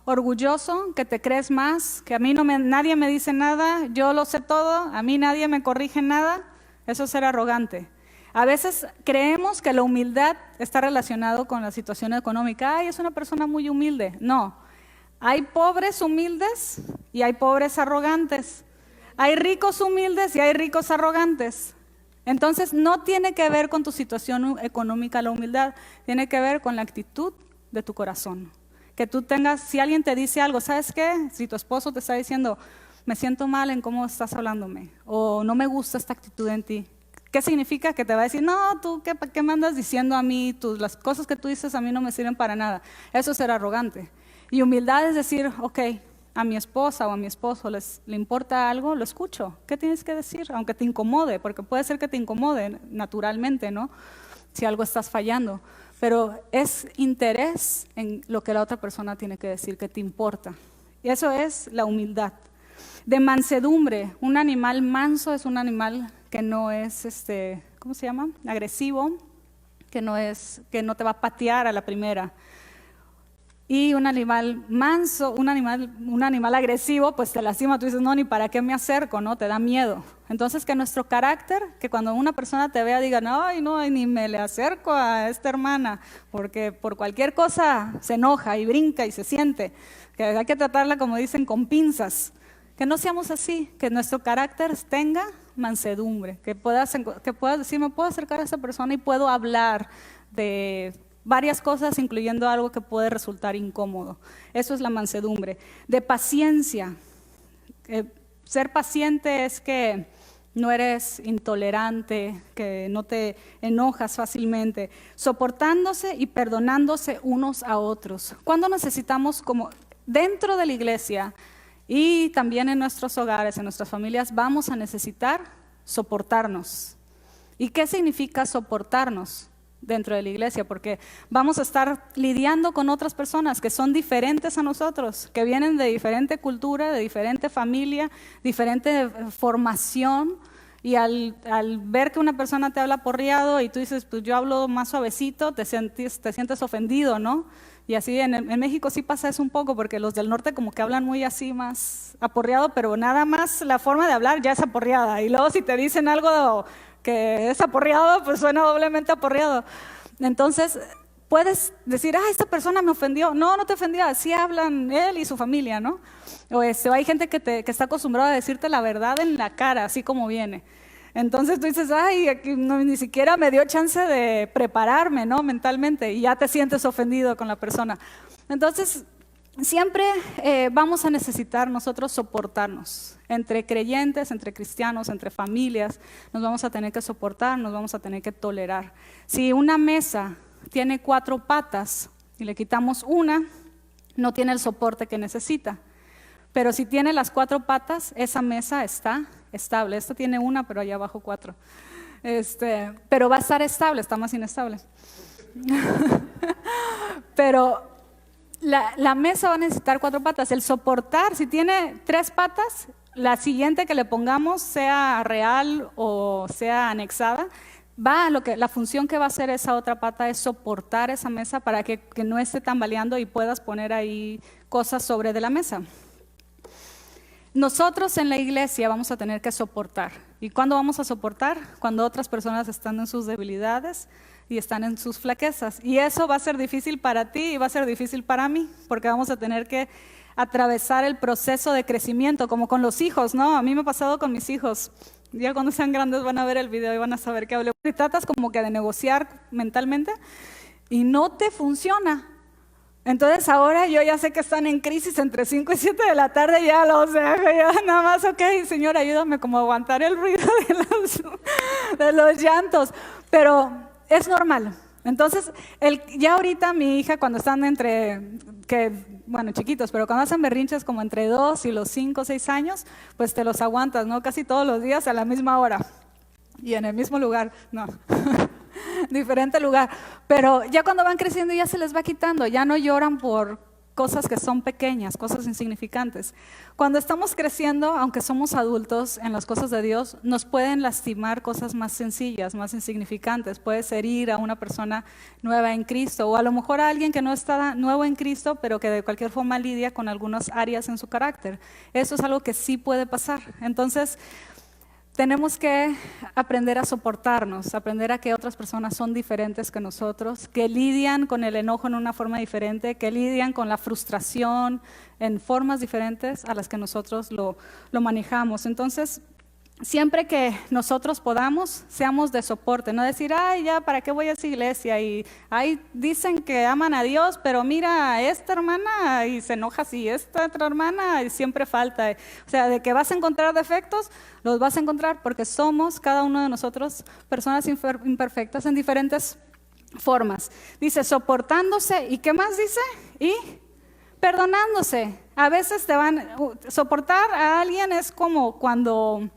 Orgulloso, que te crees más, que a mí nadie me dice nada, yo lo sé todo, a mí nadie me corrige nada. Eso es ser arrogante. A veces creemos que la humildad está relacionado con la situación económica. Ay, es una persona muy humilde. No, hay pobres humildes y hay pobres arrogantes. Hay ricos humildes y hay ricos arrogantes. Entonces no tiene que ver con tu situación económica la humildad, tiene que ver con la actitud de tu corazón. Que tú tengas, si alguien te dice algo, ¿sabes qué? Si tu esposo te está diciendo, me siento mal en cómo estás hablándome, o no me gusta esta actitud en ti. ¿Qué significa? Que te va a decir, no, tú, ¿qué me andas diciendo a mí? Las cosas que tú dices a mí no me sirven para nada. Eso es ser arrogante. Y humildad es decir, ok, a mi esposa o a mi esposo le importa algo, lo escucho. ¿Qué tienes que decir? Aunque te incomode, porque puede ser que te incomode naturalmente, ¿no? Si algo estás fallando. Pero es interés en lo que la otra persona tiene que decir, que te importa. Y eso es la humildad. De mansedumbre, un animal manso es un animal que no es, ¿cómo se llama? Agresivo, que no te va a patear a la primera. Y un animal manso, un animal agresivo, pues te lastima, tú dices, no, ni para qué me acerco, ¿no? Te da miedo. Entonces que nuestro carácter, que cuando una persona te vea diga, ay, no, ni me le acerco a esta hermana, porque por cualquier cosa se enoja y brinca y se siente, que hay que tratarla, como dicen, con pinzas. Que no seamos así, que nuestro carácter tenga mansedumbre, que puedas decir, me puedo acercar a esa persona y puedo hablar de varias cosas, incluyendo algo que puede resultar incómodo. Eso es la mansedumbre. De paciencia. Ser paciente es que no eres intolerante, que no te enojas fácilmente, soportándose y perdonándose unos a otros. ¿Cuándo necesitamos, como dentro de la iglesia y también en nuestros hogares, en nuestras familias, vamos a necesitar soportarnos? ¿Y qué significa soportarnos dentro de la iglesia? Porque vamos a estar lidiando con otras personas que son diferentes a nosotros, que vienen de diferente cultura, de diferente familia, diferente formación, y al ver que una persona te habla porreado y tú dices, pues yo hablo más suavecito, te sientes ofendido, ¿no? Y así en México sí pasa eso un poco, porque los del norte como que hablan muy así más aporreado, pero nada más la forma de hablar ya es aporreada, y luego si te dicen algo que es aporreado, pues suena doblemente aporreado. Entonces puedes decir, esta persona me ofendió. No, no te ofendió, así hablan él y su familia, ¿no? O hay gente que está acostumbrada a decirte la verdad en la cara, así como viene. Entonces tú dices, aquí ni siquiera me dio chance de prepararme, ¿no? Mentalmente, y ya te sientes ofendido con la persona. Entonces, siempre vamos a necesitar nosotros soportarnos. Entre creyentes, entre cristianos, entre familias, nos vamos a tener que soportar, nos vamos a tener que tolerar. Si una mesa tiene 4 patas y le quitamos una, no tiene el soporte que necesita. Pero si tiene las 4 patas, esa mesa está estable. Esta tiene una, pero allá abajo 4. Pero va a estar estable, está más inestable. Pero la mesa va a necesitar 4 patas. El soportar, si tiene 3 patas, la siguiente que le pongamos, sea real o sea anexada, la función que va a hacer esa otra pata es soportar esa mesa para que no esté tambaleando y puedas poner ahí cosas sobre de la mesa. Nosotros en la iglesia vamos a tener que soportar. ¿Y cuándo vamos a soportar? Cuando otras personas están en sus debilidades y están en sus flaquezas. Y eso va a ser difícil para ti y va a ser difícil para mí, porque vamos a tener que atravesar el proceso de crecimiento, como con los hijos, ¿no? A mí me ha pasado con mis hijos. Ya cuando sean grandes van a ver el video y van a saber qué hablo. Y tratas como que de negociar mentalmente y no te funciona. Entonces ahora yo ya sé que están en crisis entre 5 y 7 de la tarde, ya los dejo, ya nada más, ok, Señor, ayúdame como a aguantar el ruido de los llantos. Pero es normal. Entonces, ya ahorita mi hija cuando están chiquitos, pero cuando hacen berrinches como entre 2 y los 5 o 6 años, pues te los aguantas, ¿no? Casi todos los días a la misma hora y en el mismo lugar, no, diferente lugar. Pero ya cuando van creciendo ya se les va quitando, ya no lloran por cosas que son pequeñas, cosas insignificantes. Cuando estamos creciendo, aunque somos adultos en las cosas de Dios, nos pueden lastimar cosas más sencillas, más insignificantes. Puedes herir a una persona nueva en Cristo o a lo mejor a alguien que no está nuevo en Cristo, pero que de cualquier forma lidia con algunas áreas en su carácter. Eso es algo que sí puede pasar. Entonces, tenemos que aprender a soportarnos, aprender a que otras personas son diferentes que nosotros, que lidian con el enojo en una forma diferente, que lidian con la frustración en formas diferentes a las que nosotros lo manejamos. Entonces, siempre que nosotros podamos, seamos de soporte, no decir, ay, ya, ¿para qué voy a esa iglesia? Y ay, dicen que aman a Dios, pero mira, esta hermana y se enoja así, esta otra hermana y siempre falta. O sea, de que vas a encontrar defectos, los vas a encontrar porque somos, cada uno de nosotros, personas imperfectas en diferentes formas. Dice, soportándose, ¿y qué más dice? Y perdonándose. A veces soportar a alguien es como cuando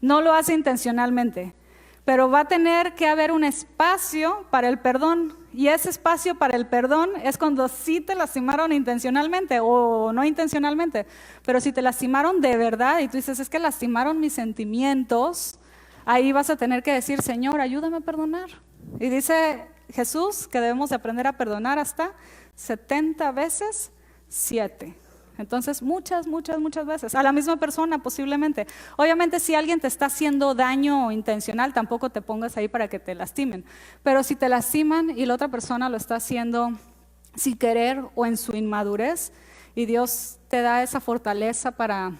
no lo hace intencionalmente, pero va a tener que haber un espacio para el perdón, y ese espacio para el perdón es cuando sí te lastimaron intencionalmente o no intencionalmente, pero si te lastimaron de verdad y tú dices, es que lastimaron mis sentimientos, ahí vas a tener que decir, Señor, ayúdame a perdonar. Y dice Jesús que debemos de aprender a perdonar hasta 70 veces 7. Entonces, muchas veces, a la misma persona posiblemente. Obviamente, si alguien te está haciendo daño intencional, tampoco te pongas ahí para que te lastimen. Pero si te lastiman y la otra persona lo está haciendo sin querer o en su inmadurez, y Dios te da esa fortaleza para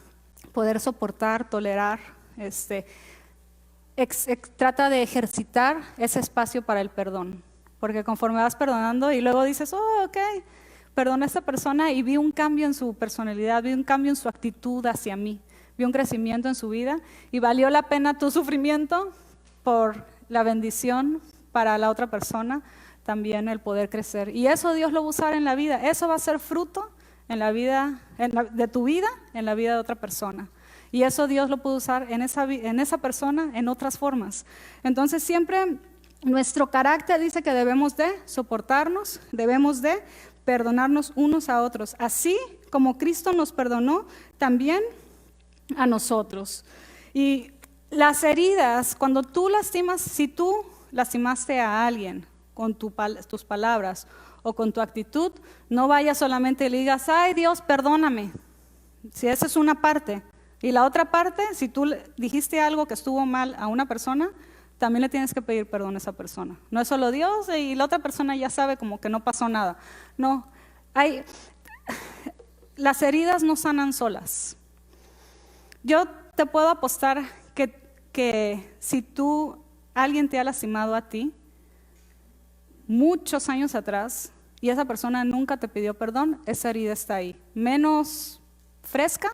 poder soportar, tolerar, trata de ejercitar ese espacio para el perdón. Porque conforme vas perdonando y luego dices, oh, ok, perdoné a esta persona y vi un cambio en su personalidad, vi un cambio en su actitud hacia mí, vi un crecimiento en su vida y valió la pena tu sufrimiento por la bendición para la otra persona, también el poder crecer. Y eso Dios lo va a usar en la vida, eso va a ser fruto en la vida, de tu vida, en la vida de otra persona. Y eso Dios lo puede usar en esa persona en otras formas. Entonces siempre nuestro carácter dice que debemos de soportarnos, debemos de perdonarnos unos a otros, así como Cristo nos perdonó también a nosotros. Y las heridas, cuando tú lastimas, si tú lastimaste a alguien con tus palabras o con tu actitud, no vayas solamente y le digas, ay Dios, perdóname. Si esa es una parte. Y la otra parte, si tú dijiste algo que estuvo mal a una persona, también le tienes que pedir perdón a esa persona. No es solo Dios y la otra persona ya sabe como que no pasó nada. No, las heridas no sanan solas. Yo te puedo apostar que si alguien te ha lastimado a ti muchos años atrás y esa persona nunca te pidió perdón, esa herida está ahí. Menos fresca,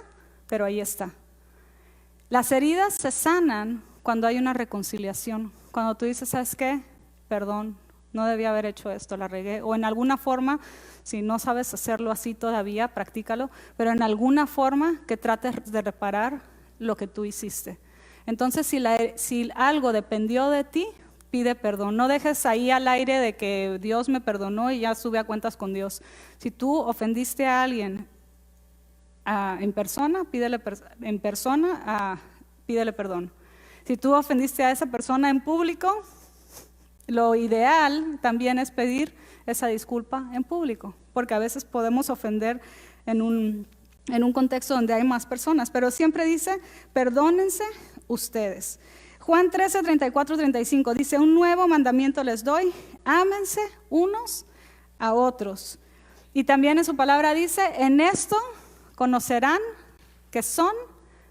pero ahí está. Las heridas se sanan cuando hay una reconciliación, cuando tú dices, ¿sabes qué? Perdón, no debía haber hecho esto, la regué, o en alguna forma, si no sabes hacerlo así todavía, practícalo, pero en alguna forma que trates de reparar lo que tú hiciste. Entonces, si algo dependió de ti, pide perdón. No dejes ahí al aire de que Dios me perdonó y ya sube a cuentas con Dios. Si tú ofendiste a alguien en persona, pídele perdón. Si tú ofendiste a esa persona en público, lo ideal también es pedir esa disculpa en público, porque a veces podemos ofender en un contexto donde hay más personas, pero siempre dice, perdónense ustedes. Juan 13, 34, 35 dice, un nuevo mandamiento les doy, ámense unos a otros. Y también en su palabra dice, en esto conocerán que son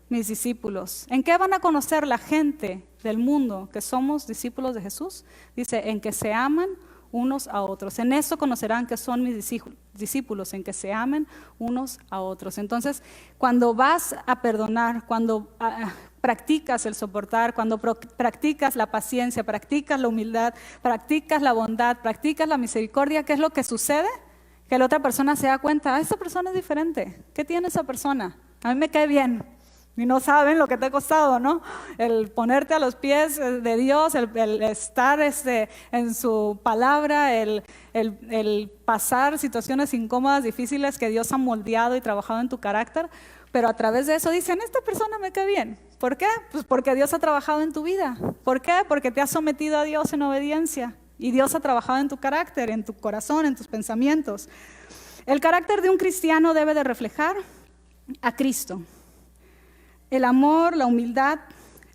mis discípulos. ¿En qué van a conocer la gente del mundo que somos discípulos de Jesús? Dice, en que se aman unos a otros. En esto conocerán que son mis discípulos, en que se amen unos a otros. Entonces, cuando vas a perdonar, cuando practicas el soportar, cuando practicas la paciencia, practicas la humildad, practicas la bondad, practicas la misericordia, ¿qué es lo que sucede? Que la otra persona se da cuenta, esta persona es diferente. ¿Qué tiene esa persona? A mí me cae bien. Y no saben lo que te ha costado, ¿no? El ponerte a los pies de Dios, el estar en su palabra, el pasar situaciones incómodas, difíciles que Dios ha moldeado y trabajado en tu carácter, pero a través de eso dicen, esta persona me cae bien. ¿Por qué? Pues porque Dios ha trabajado en tu vida. ¿Por qué? Porque te has sometido a Dios en obediencia y Dios ha trabajado en tu carácter, en tu corazón, en tus pensamientos. El carácter de un cristiano debe de reflejar a Cristo. El amor, la humildad,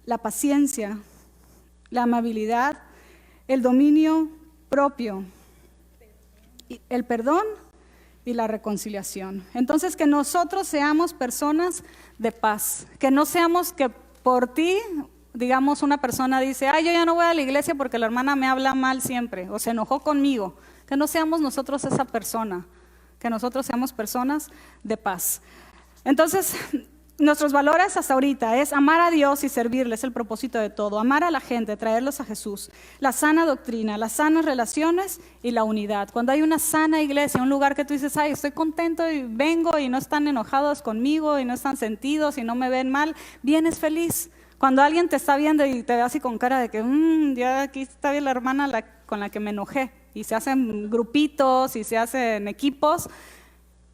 la paciencia, la amabilidad, el dominio propio, el perdón y la reconciliación. Entonces, que nosotros seamos personas de paz, que no seamos que por ti, digamos, una persona dice, yo ya no voy a la iglesia porque la hermana me habla mal siempre o se enojó conmigo. Que no seamos nosotros esa persona, que nosotros seamos personas de paz. Entonces, nuestros valores hasta ahorita es amar a Dios y servirle, es el propósito de todo. Amar a la gente, traerlos a Jesús. La sana doctrina, las sanas relaciones y la unidad. Cuando hay una sana iglesia, un lugar que tú dices, estoy contento y vengo y no están enojados conmigo y no están sentidos y no me ven mal, vienes feliz. Cuando alguien te está viendo y te ve así con cara de que, ya aquí está bien la hermana con la que me enojé. Y se hacen grupitos y se hacen equipos.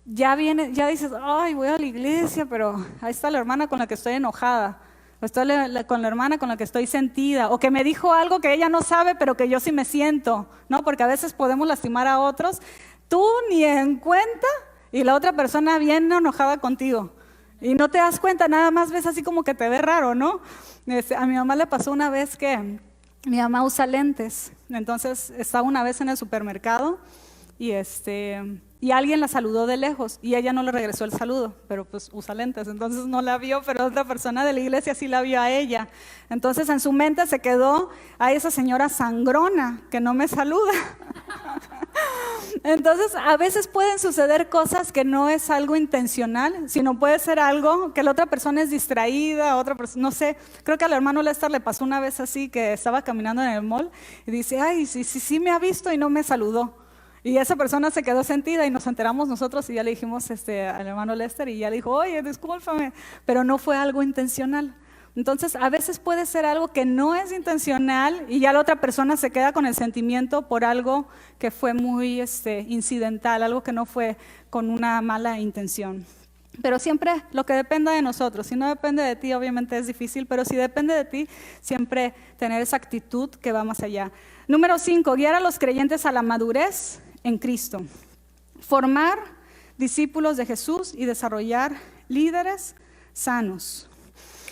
Ya dices, voy a la iglesia, pero ahí está la hermana con la que estoy enojada, o estoy con la hermana con la que estoy sentida, o que me dijo algo que ella no sabe, pero que yo sí me siento, ¿no? Porque a veces podemos lastimar a otros, tú ni en cuenta, y la otra persona bien enojada contigo, y no te das cuenta, nada más ves así como que te ve raro, ¿no? A mi mamá le pasó una vez que mi mamá usa lentes, entonces estaba una vez en el supermercado, y alguien la saludó de lejos y ella no le regresó el saludo, pero pues usa lentes, entonces no la vio, pero otra persona de la iglesia sí la vio a ella. Entonces en su mente se quedó a esa señora sangrona que no me saluda. Entonces a veces pueden suceder cosas que no es algo intencional, sino puede ser algo que la otra persona es distraída, otra persona, no sé, creo que al hermano Lester le pasó una vez así que estaba caminando en el mall y dice, sí me ha visto y no me saludó. Y esa persona se quedó sentida y nos enteramos nosotros y ya le dijimos al hermano Lester y ya le dijo, oye, discúlpame, pero no fue algo intencional. Entonces, a veces puede ser algo que no es intencional y ya la otra persona se queda con el sentimiento por algo que fue muy incidental, algo que no fue con una mala intención. Pero siempre lo que dependa de nosotros, si no depende de ti, obviamente es difícil, pero si depende de ti, siempre tener esa actitud que va más allá. Número 5, guiar a los creyentes a la madurez en Cristo. Formar discípulos de Jesús y desarrollar líderes sanos.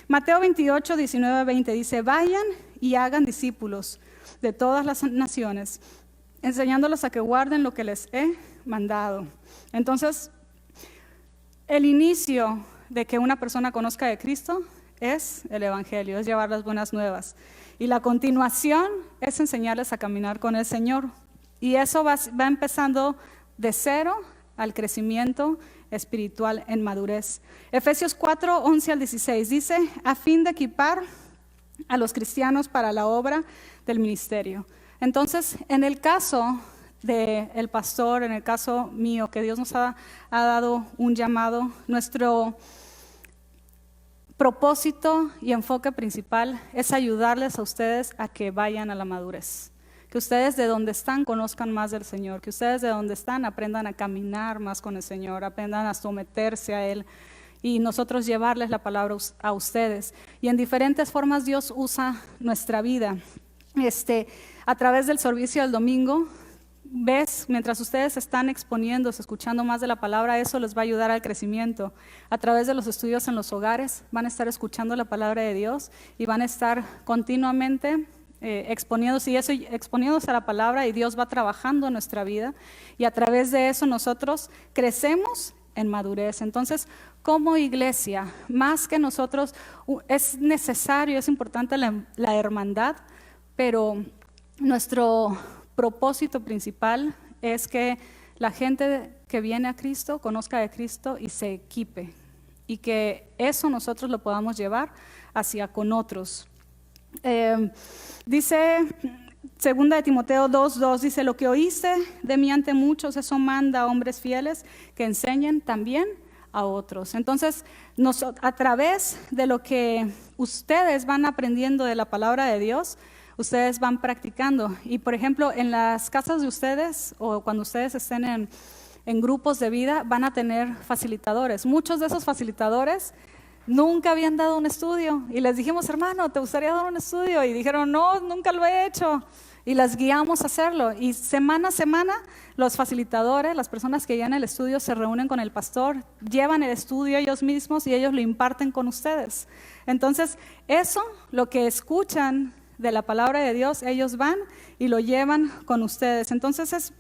Mateo 28, 19, 20 dice, vayan y hagan discípulos de todas las naciones, enseñándolos a que guarden lo que les he mandado. Entonces, el inicio de que una persona conozca de Cristo es el Evangelio, es llevar las buenas nuevas. Y la continuación es enseñarles a caminar con el Señor. Y eso va empezando de cero al crecimiento espiritual en madurez. Efesios 4, 11 al 16 dice, a fin de equipar a los cristianos para la obra del ministerio. Entonces, en el caso del pastor, en el caso mío, que Dios nos ha dado un llamado, nuestro propósito y enfoque principal es ayudarles a ustedes a que vayan a la madurez. Que ustedes de donde están conozcan más del Señor, que ustedes de donde están aprendan a caminar más con el Señor, aprendan a someterse a Él. y nosotros llevarles la palabra a ustedes. Y en diferentes formas Dios usa nuestra vida. A través del servicio del domingo, mientras ustedes están exponiéndose, escuchando más de la palabra, eso les va a ayudar al crecimiento. A través de los estudios en los hogares, van a estar escuchando la palabra de Dios y van a estar continuamente exponiéndose a la palabra, y Dios va trabajando en nuestra vida, y a través de eso nosotros crecemos en madurez. Entonces, como iglesia, más que nosotros, es necesario, es importante la hermandad, pero nuestro propósito principal es que la gente que viene a Cristo conozca de Cristo y se equipe, y que eso nosotros lo podamos llevar hacia con otros. Dice 2 de Timoteo 2:2, dice: lo que oíste de mí ante muchos, eso manda a hombres fieles que enseñen también a otros. Entonces, a través de lo que ustedes van aprendiendo de la palabra de Dios, ustedes van practicando. Y por ejemplo, en las casas de ustedes, o cuando ustedes estén en grupos de vida, van a tener facilitadores. Muchos de esos facilitadores nunca habían dado un estudio, y les dijimos: hermano, ¿te gustaría dar un estudio? Y dijeron: no, nunca lo he hecho. Y las guiamos a hacerlo, y semana a semana los facilitadores, las personas que llevan el estudio, se reúnen con el pastor, llevan el estudio ellos mismos y ellos lo imparten con ustedes. Entonces, eso, lo que escuchan de la palabra de Dios, ellos van y lo llevan con ustedes. Entonces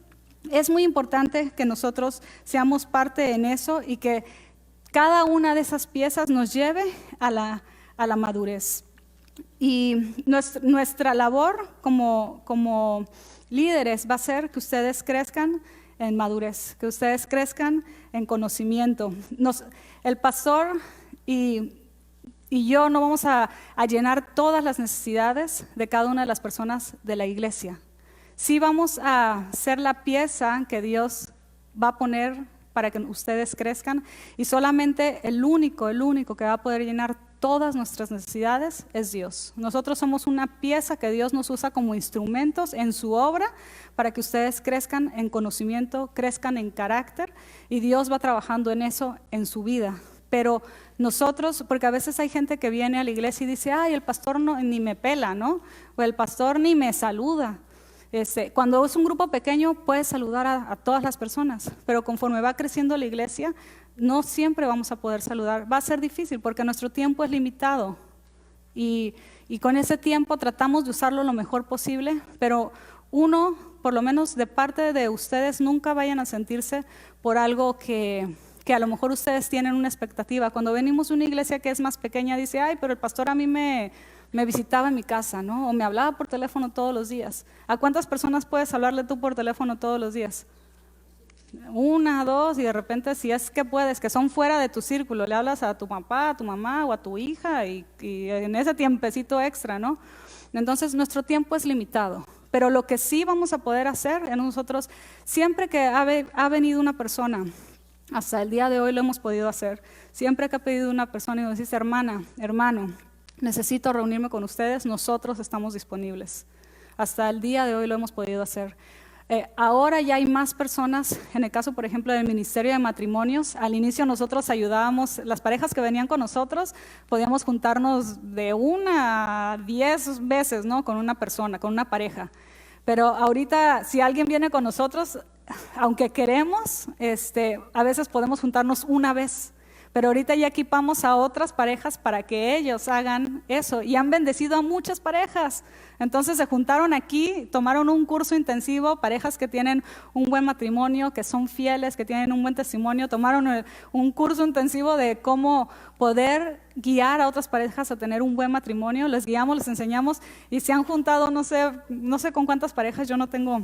es muy importante que nosotros seamos parte en eso, y que cada una de esas piezas nos lleve a la madurez. Y nuestra labor como líderes va a ser que ustedes crezcan en madurez, que ustedes crezcan en conocimiento. El pastor y yo no vamos a llenar todas las necesidades de cada una de las personas de la iglesia. Sí vamos a ser la pieza que Dios va a poner para que ustedes crezcan, y solamente el único que va a poder llenar todas nuestras necesidades es Dios. Nosotros somos una pieza que Dios nos usa como instrumentos en su obra para que ustedes crezcan en conocimiento, crezcan en carácter, y Dios va trabajando en eso en su vida. Pero nosotros, porque a veces hay gente que viene a la iglesia y dice: ay, el pastor ni me pela, ¿no? O el pastor ni me saluda. Cuando es un grupo pequeño puedes saludar a todas las personas, pero conforme va creciendo la iglesia, no siempre vamos a poder saludar. Va a ser difícil porque nuestro tiempo es limitado, y con ese tiempo tratamos de usarlo lo mejor posible, pero por lo menos de parte de ustedes, nunca vayan a sentirse por algo que a lo mejor ustedes tienen una expectativa. Cuando venimos a una iglesia que es más pequeña, dice: ay, pero el pastor a mí me visitaba en mi casa, ¿no? O me hablaba por teléfono todos los días. ¿A cuántas personas puedes hablarle tú por teléfono todos los días? 1, 2, y de repente, si es que puedes, que son fuera de tu círculo, le hablas a tu papá, a tu mamá o a tu hija, y en ese tiempecito extra, ¿no? Entonces, nuestro tiempo es limitado. Pero lo que sí vamos a poder hacer en nosotros, siempre que ha venido una persona, hasta el día de hoy lo hemos podido hacer, siempre que ha pedido una persona y nos dice: hermana, hermano, necesito reunirme con ustedes, nosotros estamos disponibles. Hasta el día de hoy lo hemos podido hacer. Ahora ya hay más personas. En el caso, por ejemplo, del Ministerio de Matrimonios, al inicio nosotros ayudábamos, las parejas que venían con nosotros, podíamos juntarnos de 1 a 10 veces, ¿no? Con una persona, con una pareja. Pero ahorita, si alguien viene con nosotros, aunque queremos, a veces podemos juntarnos una vez. Pero ahorita ya equipamos a otras parejas para que ellos hagan eso, y han bendecido a muchas parejas. Entonces se juntaron aquí, tomaron un curso intensivo, parejas que tienen un buen matrimonio, que son fieles, que tienen un buen testimonio, tomaron un curso intensivo de cómo poder guiar a otras parejas a tener un buen matrimonio. Les guiamos, les enseñamos, y se han juntado, no sé con cuántas parejas, yo no tengo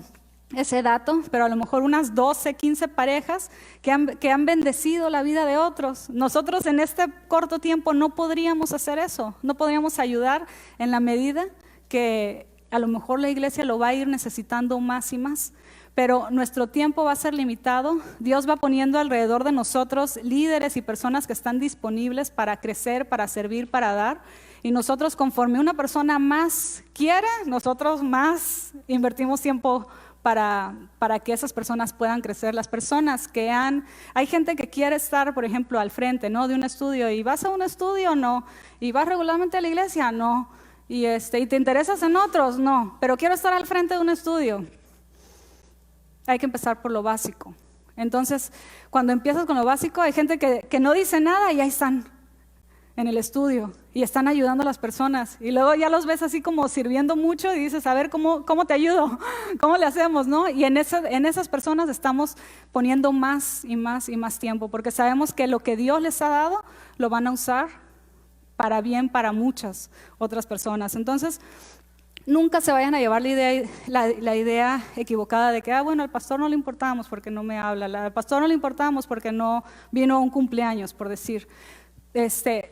ese dato, pero a lo mejor unas 12, 15 parejas que han bendecido la vida de otros. Nosotros en este corto tiempo no podríamos hacer eso, no podríamos ayudar en la medida que a lo mejor la iglesia lo va a ir necesitando más y más, pero nuestro tiempo va a ser limitado. Dios va poniendo alrededor de nosotros líderes y personas que están disponibles para crecer, para servir, para dar, y nosotros, conforme una persona más quiere, nosotros más invertimos tiempo para que esas personas puedan crecer. Las personas hay gente que quiere estar, por ejemplo, al frente, ¿no?, de un estudio, y vas a un estudio, no, y vas regularmente a la iglesia, no, y te interesas en otros, no, pero quiero estar al frente de un estudio. Hay que empezar por lo básico. Entonces, cuando empiezas con lo básico, hay gente que no dice nada y ahí están en el estudio y están ayudando a las personas, y luego ya los ves así como sirviendo mucho y dices, a ver, ¿cómo te ayudo? ¿Cómo le hacemos, no? Y en esas personas estamos poniendo más y más y más tiempo, porque sabemos que lo que Dios les ha dado lo van a usar para bien para muchas otras personas. Entonces, nunca se vayan a llevar la idea equivocada de que, bueno, al pastor no le importamos porque no me habla, al pastor no le importamos porque no vino a un cumpleaños, por decir.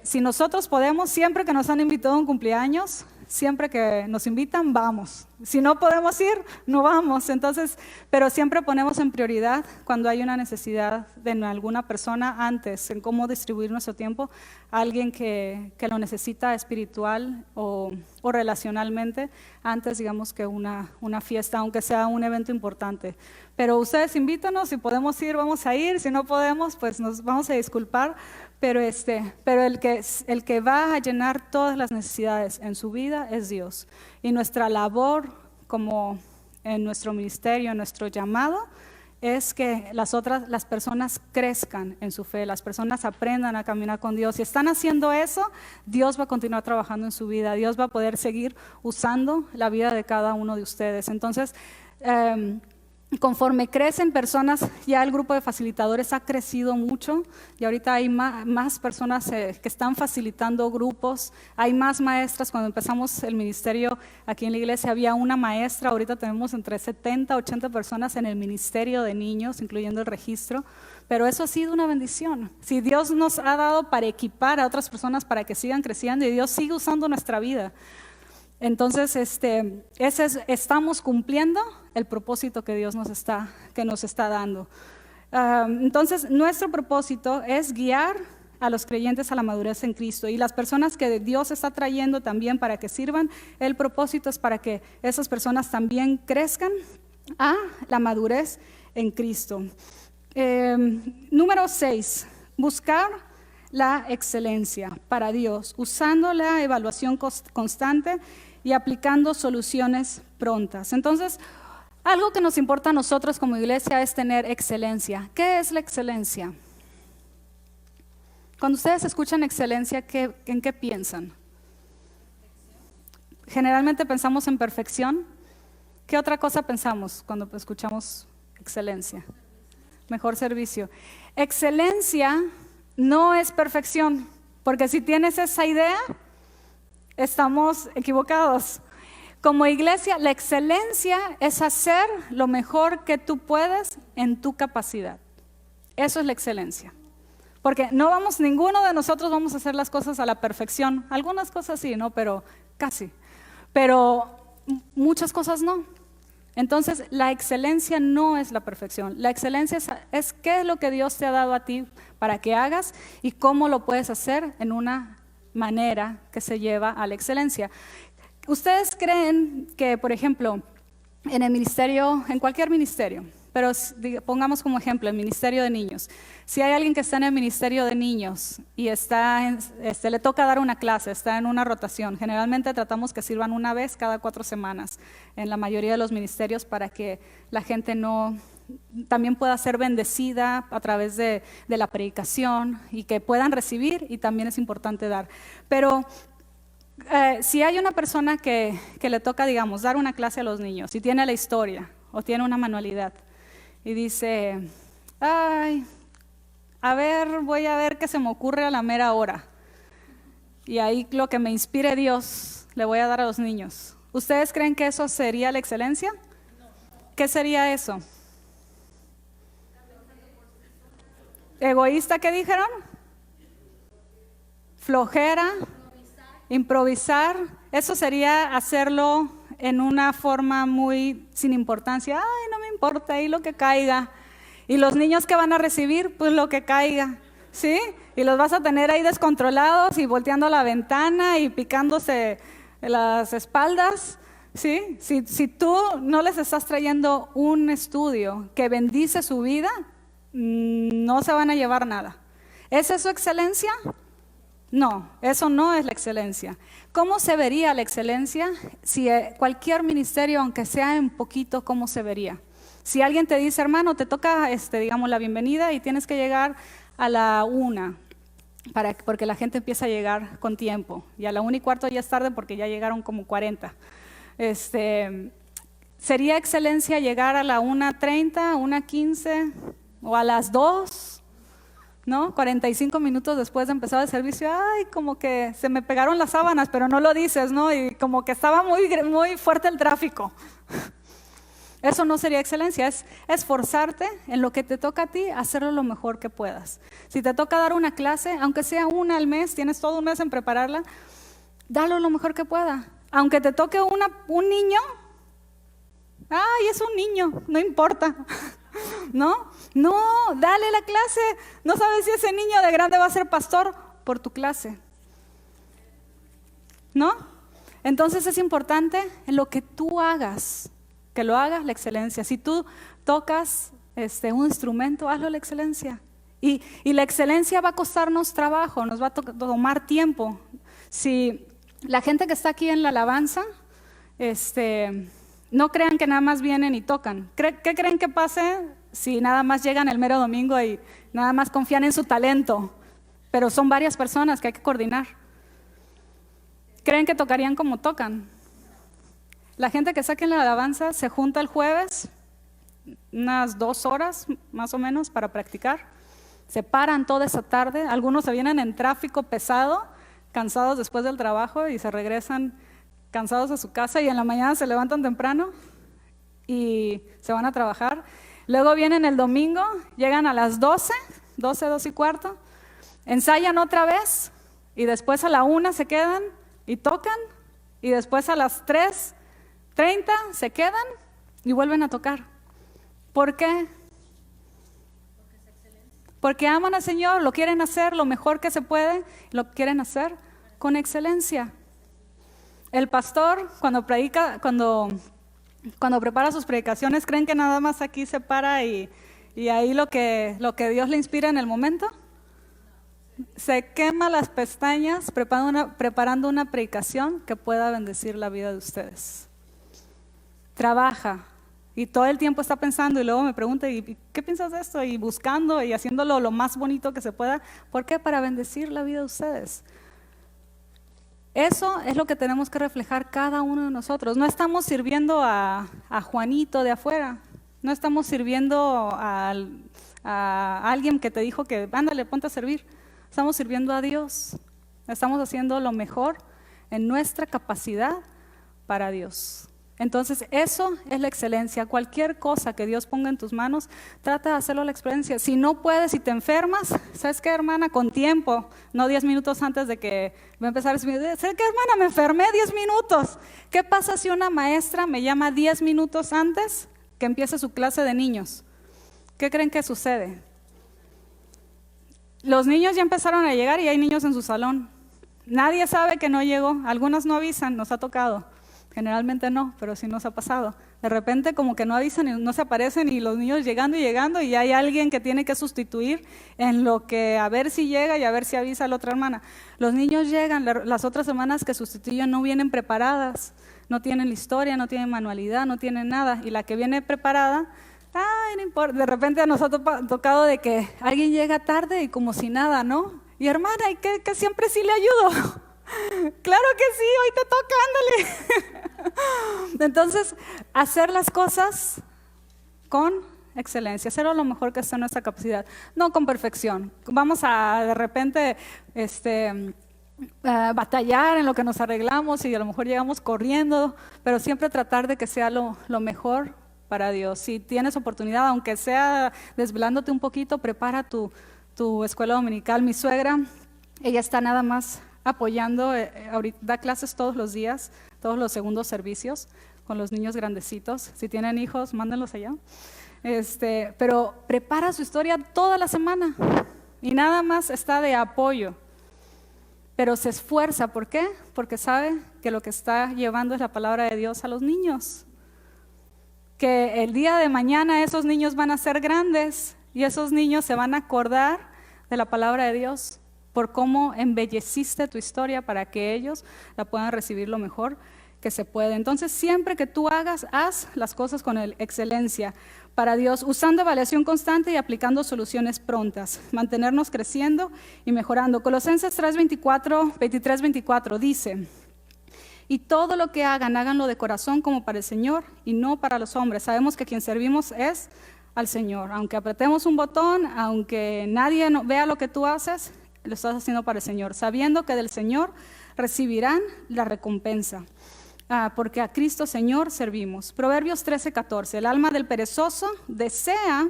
Si nosotros podemos, siempre que nos han invitado a un cumpleaños, siempre que nos invitan, vamos. Si no podemos ir, no vamos. Entonces, pero siempre ponemos en prioridad cuando hay una necesidad de alguna persona antes, en cómo distribuir nuestro tiempo, a alguien que lo necesita espiritual o relacionalmente, antes, digamos, que una fiesta, aunque sea un evento importante. Pero ustedes invítanos, si podemos ir, vamos a ir, si no podemos, pues nos vamos a disculpar. Pero el que va a llenar todas las necesidades en su vida es Dios. Y nuestra labor, como en nuestro ministerio, nuestro llamado, es que las personas crezcan en su fe, las personas aprendan a caminar con Dios. Si están haciendo eso, Dios va a continuar trabajando en su vida, Dios va a poder seguir usando la vida de cada uno de ustedes. Entonces, conforme crecen personas, ya el grupo de facilitadores ha crecido mucho y ahorita hay más personas que están facilitando grupos, hay más maestras. Cuando empezamos el ministerio aquí en la iglesia había una maestra, ahorita tenemos entre 70 80 personas en el ministerio de niños, incluyendo el registro, pero eso ha sido una bendición. Si Dios nos ha dado para equipar a otras personas para que sigan creciendo, y Dios sigue usando nuestra vida. Entonces, estamos cumpliendo el propósito que Dios nos está dando. Entonces, nuestro propósito es guiar a los creyentes a la madurez en Cristo, y las personas que Dios está trayendo también para que sirvan, el propósito es para que esas personas también crezcan a la madurez en Cristo. Número 6, buscar la excelencia para Dios, usando la evaluación constante y aplicando soluciones prontas. Entonces, algo que nos importa a nosotros como iglesia es tener excelencia. ¿Qué es la excelencia? Cuando ustedes escuchan excelencia, ¿en qué piensan? Generalmente pensamos en perfección. ¿Qué otra cosa pensamos cuando escuchamos excelencia? Mejor servicio. Excelencia no es perfección, porque si tienes esa idea, estamos equivocados. Como iglesia, la excelencia es hacer lo mejor que tú puedes en tu capacidad. Eso es la excelencia. Porque ninguno de nosotros vamos a hacer las cosas a la perfección. Algunas cosas sí, ¿no? Pero casi. Pero muchas cosas no. Entonces, la excelencia no es la perfección. La excelencia es qué es lo que Dios te ha dado a ti para que hagas y cómo lo puedes hacer en una manera que se lleva a la excelencia. ¿Ustedes creen que, por ejemplo, en el ministerio, en cualquier ministerio, pero pongamos como ejemplo el ministerio de niños, si hay alguien que está en el ministerio de niños y le toca dar una clase, está en una rotación, generalmente tratamos que sirvan una vez cada 4 semanas en la mayoría de los ministerios para que la gente también pueda ser bendecida a través de la predicación y que puedan recibir, y también es importante dar. Pero si hay una persona que le toca, digamos, dar una clase a los niños y tiene la historia o tiene una manualidad y dice, voy a ver qué se me ocurre a la mera hora, y ahí lo que me inspire Dios le voy a dar a los niños. ¿Ustedes creen que eso sería la excelencia? ¿Qué sería eso? ¿Egoísta, qué dijeron? Flojera, improvisar. Eso sería hacerlo en una forma muy sin importancia. No me importa, ahí lo que caiga. Y los niños que van a recibir, pues lo que caiga, ¿sí? Y los vas a tener ahí descontrolados y volteando a la ventana y picándose las espaldas, ¿Sí? Si tú no les estás trayendo un estudio que bendice su vida, no se van a llevar nada. ¿Es eso excelencia? No, eso no es la excelencia. ¿Cómo se vería la excelencia? Si cualquier ministerio, aunque sea en poquito, ¿cómo se vería? Si alguien te dice, hermano, te toca, digamos, la bienvenida y tienes que llegar a la 1, porque la gente empieza a llegar con tiempo. Y a la 1:15 ya es tarde porque ya llegaron como 40. ¿Sería excelencia llegar a la 1:30, 1:15 o a las 2? ¿No? 45 minutos después de empezar el servicio, ay, como que se me pegaron las sábanas, pero no lo dices, ¿no? Y como que estaba muy fuerte el tráfico. Eso no sería excelencia, es esforzarte en lo que te toca a ti, hacerlo lo mejor que puedas. Si te toca dar una clase, aunque sea una al mes, tienes todo un mes en prepararla, dalo lo mejor que pueda. Aunque te toque un niño, ay, es un niño, no importa. No, dale la clase. No sabes si ese niño de grande va a ser pastor por tu clase, ¿no? Entonces es importante en lo que tú hagas, que lo hagas la excelencia. Si tú tocas un instrumento, hazlo la excelencia. Y la excelencia va a costarnos trabajo, nos va a tomar tiempo. Si la gente que está aquí en la alabanza, no crean que nada más vienen y tocan. ¿Qué creen que pase si nada más llegan el mero domingo y nada más confían en su talento? Pero son varias personas que hay que coordinar. ¿Creen que tocarían como tocan? La gente que está aquí en la alabanza se junta el jueves, unas 2 horas más o menos para practicar. Se paran toda esa tarde. Algunos se vienen en tráfico pesado, cansados después del trabajo y se regresan cansados a su casa y en la mañana se levantan temprano y se van a trabajar. Luego vienen el domingo, llegan a las 12, 2:15, ensayan otra vez y después a la 1 se quedan y tocan y después a las 3:30 se quedan y vuelven a tocar. ¿Por qué? Porque aman al Señor, lo quieren hacer lo mejor que se puede, lo quieren hacer con excelencia. El pastor, cuando predica, cuando prepara sus predicaciones, ¿creen que nada más aquí se para y ahí lo que Dios le inspira en el momento? Se quema las pestañas preparando una predicación que pueda bendecir la vida de ustedes. Trabaja y todo el tiempo está pensando y luego me pregunta, ¿y qué piensas de esto? Y buscando y haciéndolo lo más bonito que se pueda. ¿Por qué? Para bendecir la vida de ustedes. Eso es lo que tenemos que reflejar cada uno de nosotros. No estamos sirviendo a Juanito de afuera, no estamos sirviendo a alguien que te dijo que ándale, ponte a servir. Estamos sirviendo a Dios, estamos haciendo lo mejor en nuestra capacidad para Dios. Entonces eso es la excelencia. Cualquier cosa que Dios ponga en tus manos, trata de hacerlo a la excelencia. Si no puedes, si te enfermas, ¿sabes qué, hermana? Con tiempo, no 10 minutos antes de que va a empezar. ¿Sabes qué, hermana? Me enfermé 10 minutos. ¿Qué pasa si una maestra me llama 10 minutos antes que empiece su clase de niños? ¿Qué creen que sucede? Los niños ya empezaron a llegar y hay niños en su salón. Nadie sabe que no llegó. Algunas no avisan, nos ha tocado. Generalmente no, pero sí nos ha pasado. De repente como que no avisan y no se aparecen y los niños llegando y hay alguien que tiene que sustituir en lo que a ver si llega y a ver si avisa a la otra hermana. Los niños llegan, las otras hermanas que sustituyen no vienen preparadas, no tienen la historia, no tienen manualidad, no tienen nada. Y la que viene preparada, ay, no importa. De repente nos ha tocado de que alguien llega tarde y como si nada, ¿no? Y hermana, ¿y que siempre sí le ayudo? Claro que sí, hoy te toca, ándale. Entonces, hacer las cosas con excelencia, hacerlo lo mejor que esté en nuestra capacidad, no con perfección. Vamos a de repente batallar en lo que nos arreglamos y a lo mejor llegamos corriendo, pero siempre tratar de que sea lo mejor para Dios. Si tienes oportunidad, aunque sea desvelándote un poquito, prepara tu escuela dominical. Mi suegra, ella está nada más apoyando, da clases todos los días, todos los segundos servicios con los niños grandecitos. Si tienen hijos, mándenlos allá. Pero prepara su historia toda la semana y nada más está de apoyo. pero se esfuerza. ¿Por qué? Porque sabe que lo que está llevando es la palabra de Dios a los niños. Que el día de mañana esos niños van a ser grandes y esos niños se van a acordar de la palabra de Dios por cómo embelleciste tu historia para que ellos la puedan recibir lo mejor que se puede. Entonces, siempre que tú haz las cosas con excelencia para Dios, usando evaluación constante y aplicando soluciones prontas, mantenernos creciendo y mejorando. Colosenses 23-24 dice: y todo lo que hagan, háganlo de corazón como para el Señor y no para los hombres. Sabemos que quien servimos es al Señor. Aunque apretemos un botón, aunque nadie vea lo que tú haces, lo estás haciendo para el Señor, sabiendo que del Señor recibirán la recompensa. Porque a Cristo Señor servimos. Proverbios 13-14, el alma del perezoso desea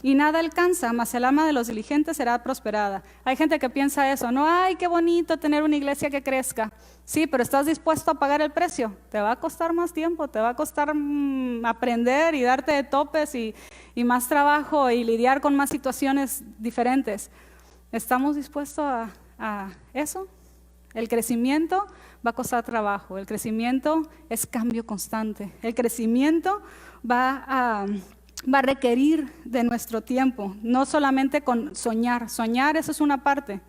y nada alcanza, mas el alma de los diligentes será prosperada. Hay gente que piensa eso, no, ay, qué bonito tener una iglesia que crezca. Sí, pero ¿estás dispuesto a pagar el precio? Te va a costar más tiempo, te va a costar aprender y darte de topes y más trabajo y lidiar con más situaciones diferentes. ¿Estamos dispuestos a eso? El crecimiento va a costar trabajo, el crecimiento es cambio constante, el crecimiento va a requerir de nuestro tiempo, no solamente con soñar, eso es una parte,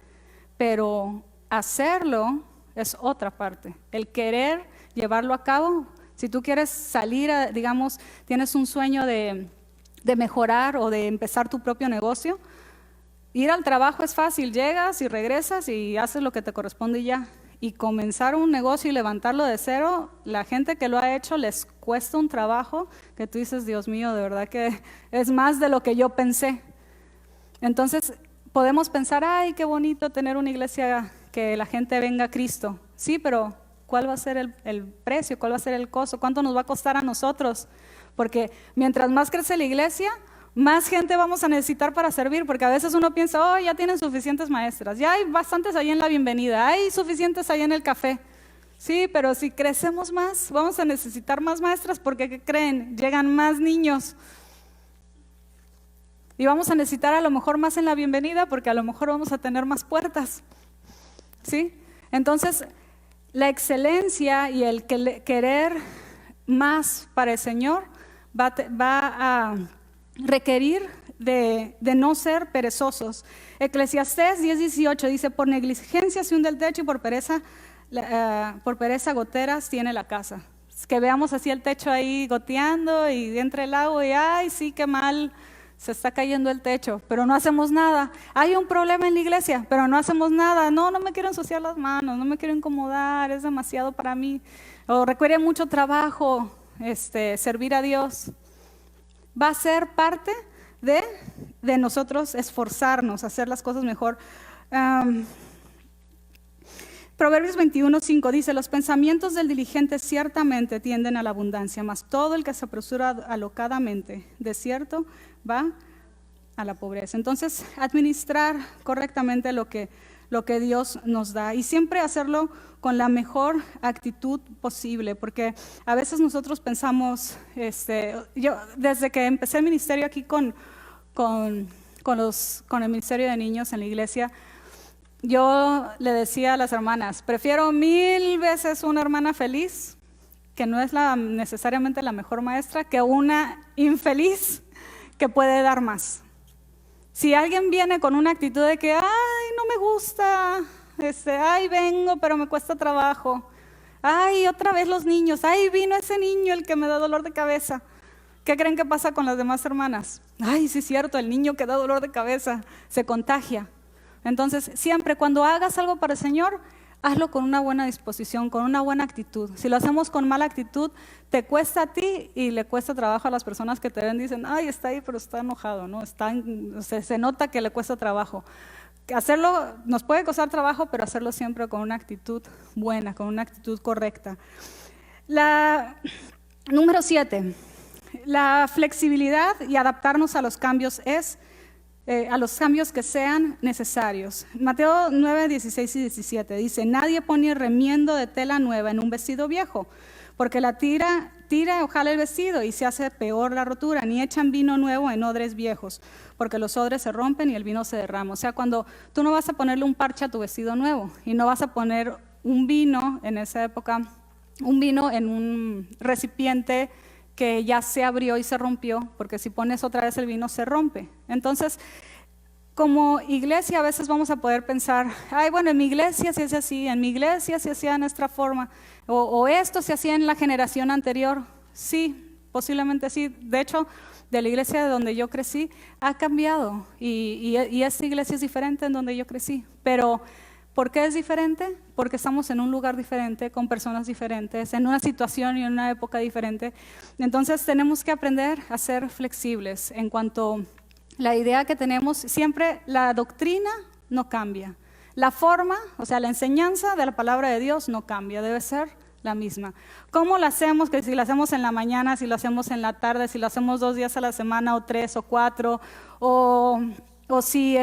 pero hacerlo es otra parte, el querer llevarlo a cabo. Si tú quieres salir, digamos, tienes un sueño de mejorar o de empezar tu propio negocio, ir al trabajo es fácil, llegas y regresas y haces lo que te corresponde y ya. Y comenzar un negocio y levantarlo de cero, la gente que lo ha hecho les cuesta un trabajo que tú dices, Dios mío, de verdad que es más de lo que yo pensé. Entonces podemos pensar, ay, qué bonito tener una iglesia que la gente venga a Cristo. Sí, pero ¿cuál va a ser el precio? ¿Cuál va a ser el costo? ¿Cuánto nos va a costar a nosotros? Porque mientras más crece la iglesia, más gente vamos a necesitar para servir, porque a veces uno piensa, oh, ya tienen suficientes maestras, ya hay bastantes ahí en la bienvenida, hay suficientes ahí en el café. Sí, pero si crecemos más, vamos a necesitar más maestras, porque ¿qué creen? Llegan más niños. Y vamos a necesitar a lo mejor más en la bienvenida, porque a lo mejor vamos a tener más puertas. ¿Sí? Entonces, la excelencia y el querer más para el Señor va a requerir de no ser perezosos. Eclesiastés 10:18 dice: por negligencia se hunde el techo y por pereza goteras tiene la casa. Que veamos así el techo ahí goteando y entra el agua y ay, sí, qué mal, se está cayendo el techo, pero no hacemos nada. Hay un problema en la iglesia, pero no hacemos nada. No me quiero ensuciar las manos, no me quiero incomodar, es demasiado para mí, o requiere mucho trabajo servir a Dios. Va a ser parte de nosotros esforzarnos, hacer las cosas mejor. Proverbios 21:5 dice: los pensamientos del diligente ciertamente tienden a la abundancia, mas todo el que se apresura alocadamente, de cierto, va a la pobreza. Entonces, administrar correctamente lo que Dios nos da y siempre hacerlo con la mejor actitud posible, porque a veces nosotros pensamos, yo desde que empecé el ministerio aquí con el ministerio de niños en la iglesia, yo le decía a las hermanas, prefiero 1000 veces una hermana feliz, que no es necesariamente la mejor maestra, que una infeliz que puede dar más. Si alguien viene con una actitud de que, ay, no me gusta, ay, vengo, pero me cuesta trabajo, ay, otra vez los niños, ay, vino ese niño el que me da dolor de cabeza. ¿Qué creen que pasa con las demás hermanas? Ay, sí es cierto, el niño que da dolor de cabeza se contagia. Entonces, siempre cuando hagas algo para el Señor, hazlo con una buena disposición, con una buena actitud. Si lo hacemos con mala actitud, te cuesta a ti y le cuesta trabajo a las personas que te ven. Dicen, ay, está ahí, pero está enojado, ¿no? Se nota que le cuesta trabajo. Hacerlo nos puede costar trabajo, pero hacerlo siempre con una actitud buena, con una actitud correcta. Número 7, la flexibilidad y adaptarnos a los cambios a los cambios que sean necesarios. Mateo 9:16 y 17 dice: nadie pone remiendo de tela nueva en un vestido viejo, porque la tira tira o jala el vestido y se hace peor la rotura, ni echan vino nuevo en odres viejos, porque los odres se rompen y el vino se derrama. O sea, cuando tú no vas a ponerle un parche a tu vestido nuevo y no vas a poner un vino en esa época, un vino en un recipiente que ya se abrió y se rompió, porque si pones otra vez el vino se rompe. Entonces, como iglesia a veces vamos a poder pensar, ay, bueno, en mi iglesia se hace así, en mi iglesia se hacía de nuestra forma, o esto se hacía en la generación anterior. Sí, posiblemente sí. De hecho, de la iglesia de donde yo crecí ha cambiado y esta iglesia es diferente en donde yo crecí. Pero, ¿por qué es diferente? Porque estamos en un lugar diferente, con personas diferentes, en una situación y en una época diferente. Entonces tenemos que aprender a ser flexibles en cuanto la idea que tenemos. Siempre la doctrina no cambia. La forma, o sea, la enseñanza de la palabra de Dios no cambia, debe ser la misma. ¿Cómo la hacemos? Que si la hacemos en la mañana, si lo hacemos en la tarde, si lo hacemos 2 días a la semana, o 3 o 4, o si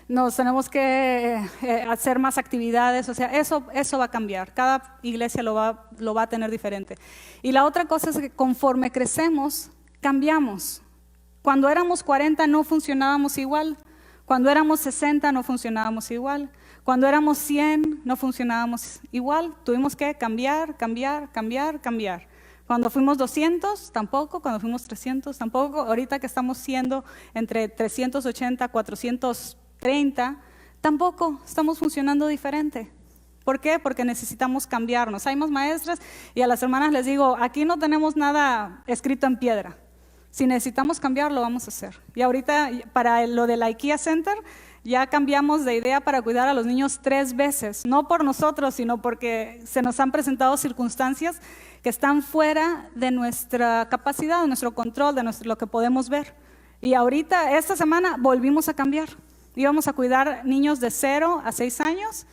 nos tenemos que hacer más actividades. O sea, eso va a cambiar. Cada iglesia lo va a tener diferente. Y la otra cosa es que conforme crecemos, cambiamos. Cuando éramos 40 no funcionábamos igual. Cuando éramos 60 no funcionábamos igual. Cuando éramos 100 no funcionábamos igual. Tuvimos que cambiar. Cuando fuimos 200 tampoco, cuando fuimos 300 tampoco. Ahorita que estamos siendo entre 380, 430, tampoco estamos funcionando diferente. ¿Por qué? Porque necesitamos cambiarnos. Hay más maestras y a las hermanas les digo, aquí no tenemos nada escrito en piedra. Si necesitamos cambiar, lo vamos a hacer. Y ahorita para lo del IKEA Center, ya cambiamos de idea para cuidar a los niños 3 veces. No por nosotros, sino porque se nos han presentado circunstancias que están fuera de nuestra capacidad, de nuestro control, de lo que podemos ver. Y ahorita, esta semana, volvimos a cambiar. Íbamos a cuidar niños de 0 a 6 años.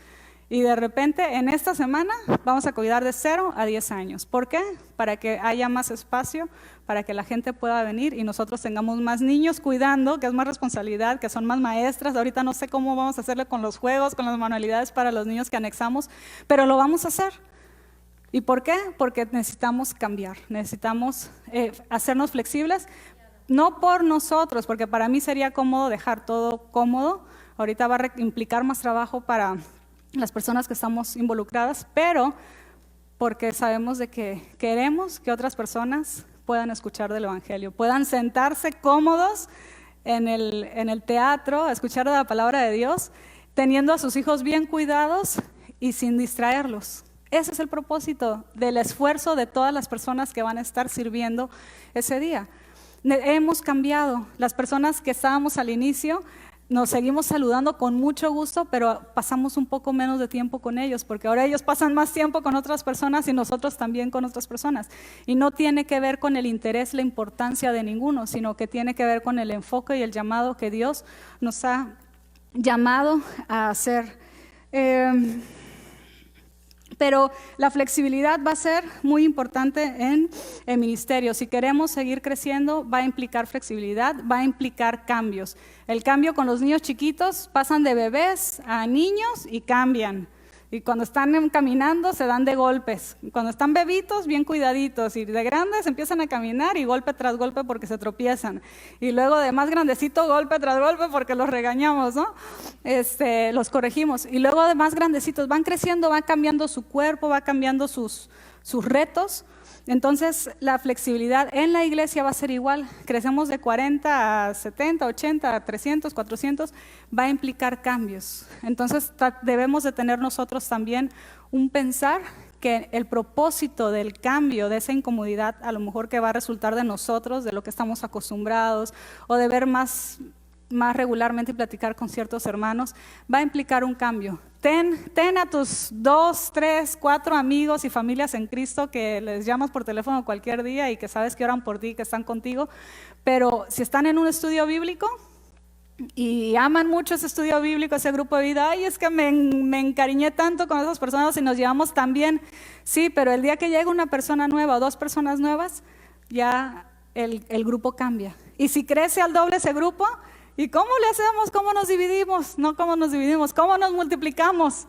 Y de repente, en esta semana, vamos a cuidar de 0 a 10 años. ¿Por qué? Para que haya más espacio, para que la gente pueda venir y nosotros tengamos más niños cuidando, que es más responsabilidad, que son más maestras. Ahorita no sé cómo vamos a hacerle con los juegos, con las manualidades para los niños que anexamos, pero lo vamos a hacer. ¿Y por qué? Porque necesitamos cambiar, necesitamos hacernos flexibles, no por nosotros, porque para mí sería cómodo dejar todo cómodo. Ahorita va a implicar más trabajo para las personas que estamos involucradas, pero porque sabemos de que queremos que otras personas puedan escuchar del Evangelio, puedan sentarse cómodos en el teatro, a escuchar la palabra de Dios, teniendo a sus hijos bien cuidados y sin distraerlos. Ese es el propósito del esfuerzo de todas las personas que van a estar sirviendo ese día. Hemos cambiado. Las personas que estábamos al inicio nos seguimos saludando con mucho gusto, pero pasamos un poco menos de tiempo con ellos, porque ahora ellos pasan más tiempo con otras personas y nosotros también con otras personas. Y no tiene que ver con el interés, la importancia de ninguno, sino que tiene que ver con el enfoque y el llamado que Dios nos ha llamado a hacer. Pero la flexibilidad va a ser muy importante en el ministerio. Si queremos seguir creciendo, va a implicar flexibilidad, va a implicar cambios. El cambio con los niños chiquitos, pasan de bebés a niños y cambian. Y cuando están caminando se dan de golpes. Cuando están bebitos, bien cuidaditos. Y de grandes empiezan a caminar y golpe tras golpe porque se tropiezan. Y luego de más grandecito, golpe tras golpe porque los regañamos, ¿no? Los corregimos. Y luego de más grandecitos van creciendo, van cambiando su cuerpo, va cambiando sus retos. Entonces la flexibilidad en la iglesia va a ser igual. Crecemos de 40 a 70, 80, a 300, 400, va a implicar cambios. Entonces debemos de tener nosotros también un pensar que el propósito del cambio, de esa incomodidad, a lo mejor que va a resultar de nosotros, de lo que estamos acostumbrados, o de ver más regularmente y platicar con ciertos hermanos, va a implicar un cambio. Ten a tus 2, 3, 4 amigos y familias en Cristo que les llamas por teléfono cualquier día y que sabes que oran por ti, que están contigo, pero si están en un estudio bíblico y aman mucho ese estudio bíblico, ese grupo de vida, ay, es que me encariñé tanto con esas personas y nos llevamos tan bien. Sí, pero el día que llega una persona nueva o 2 personas nuevas, ya el grupo cambia. Y si crece al doble ese grupo, ¿y cómo le hacemos? ¿Cómo nos dividimos? No cómo nos dividimos, ¿cómo nos multiplicamos?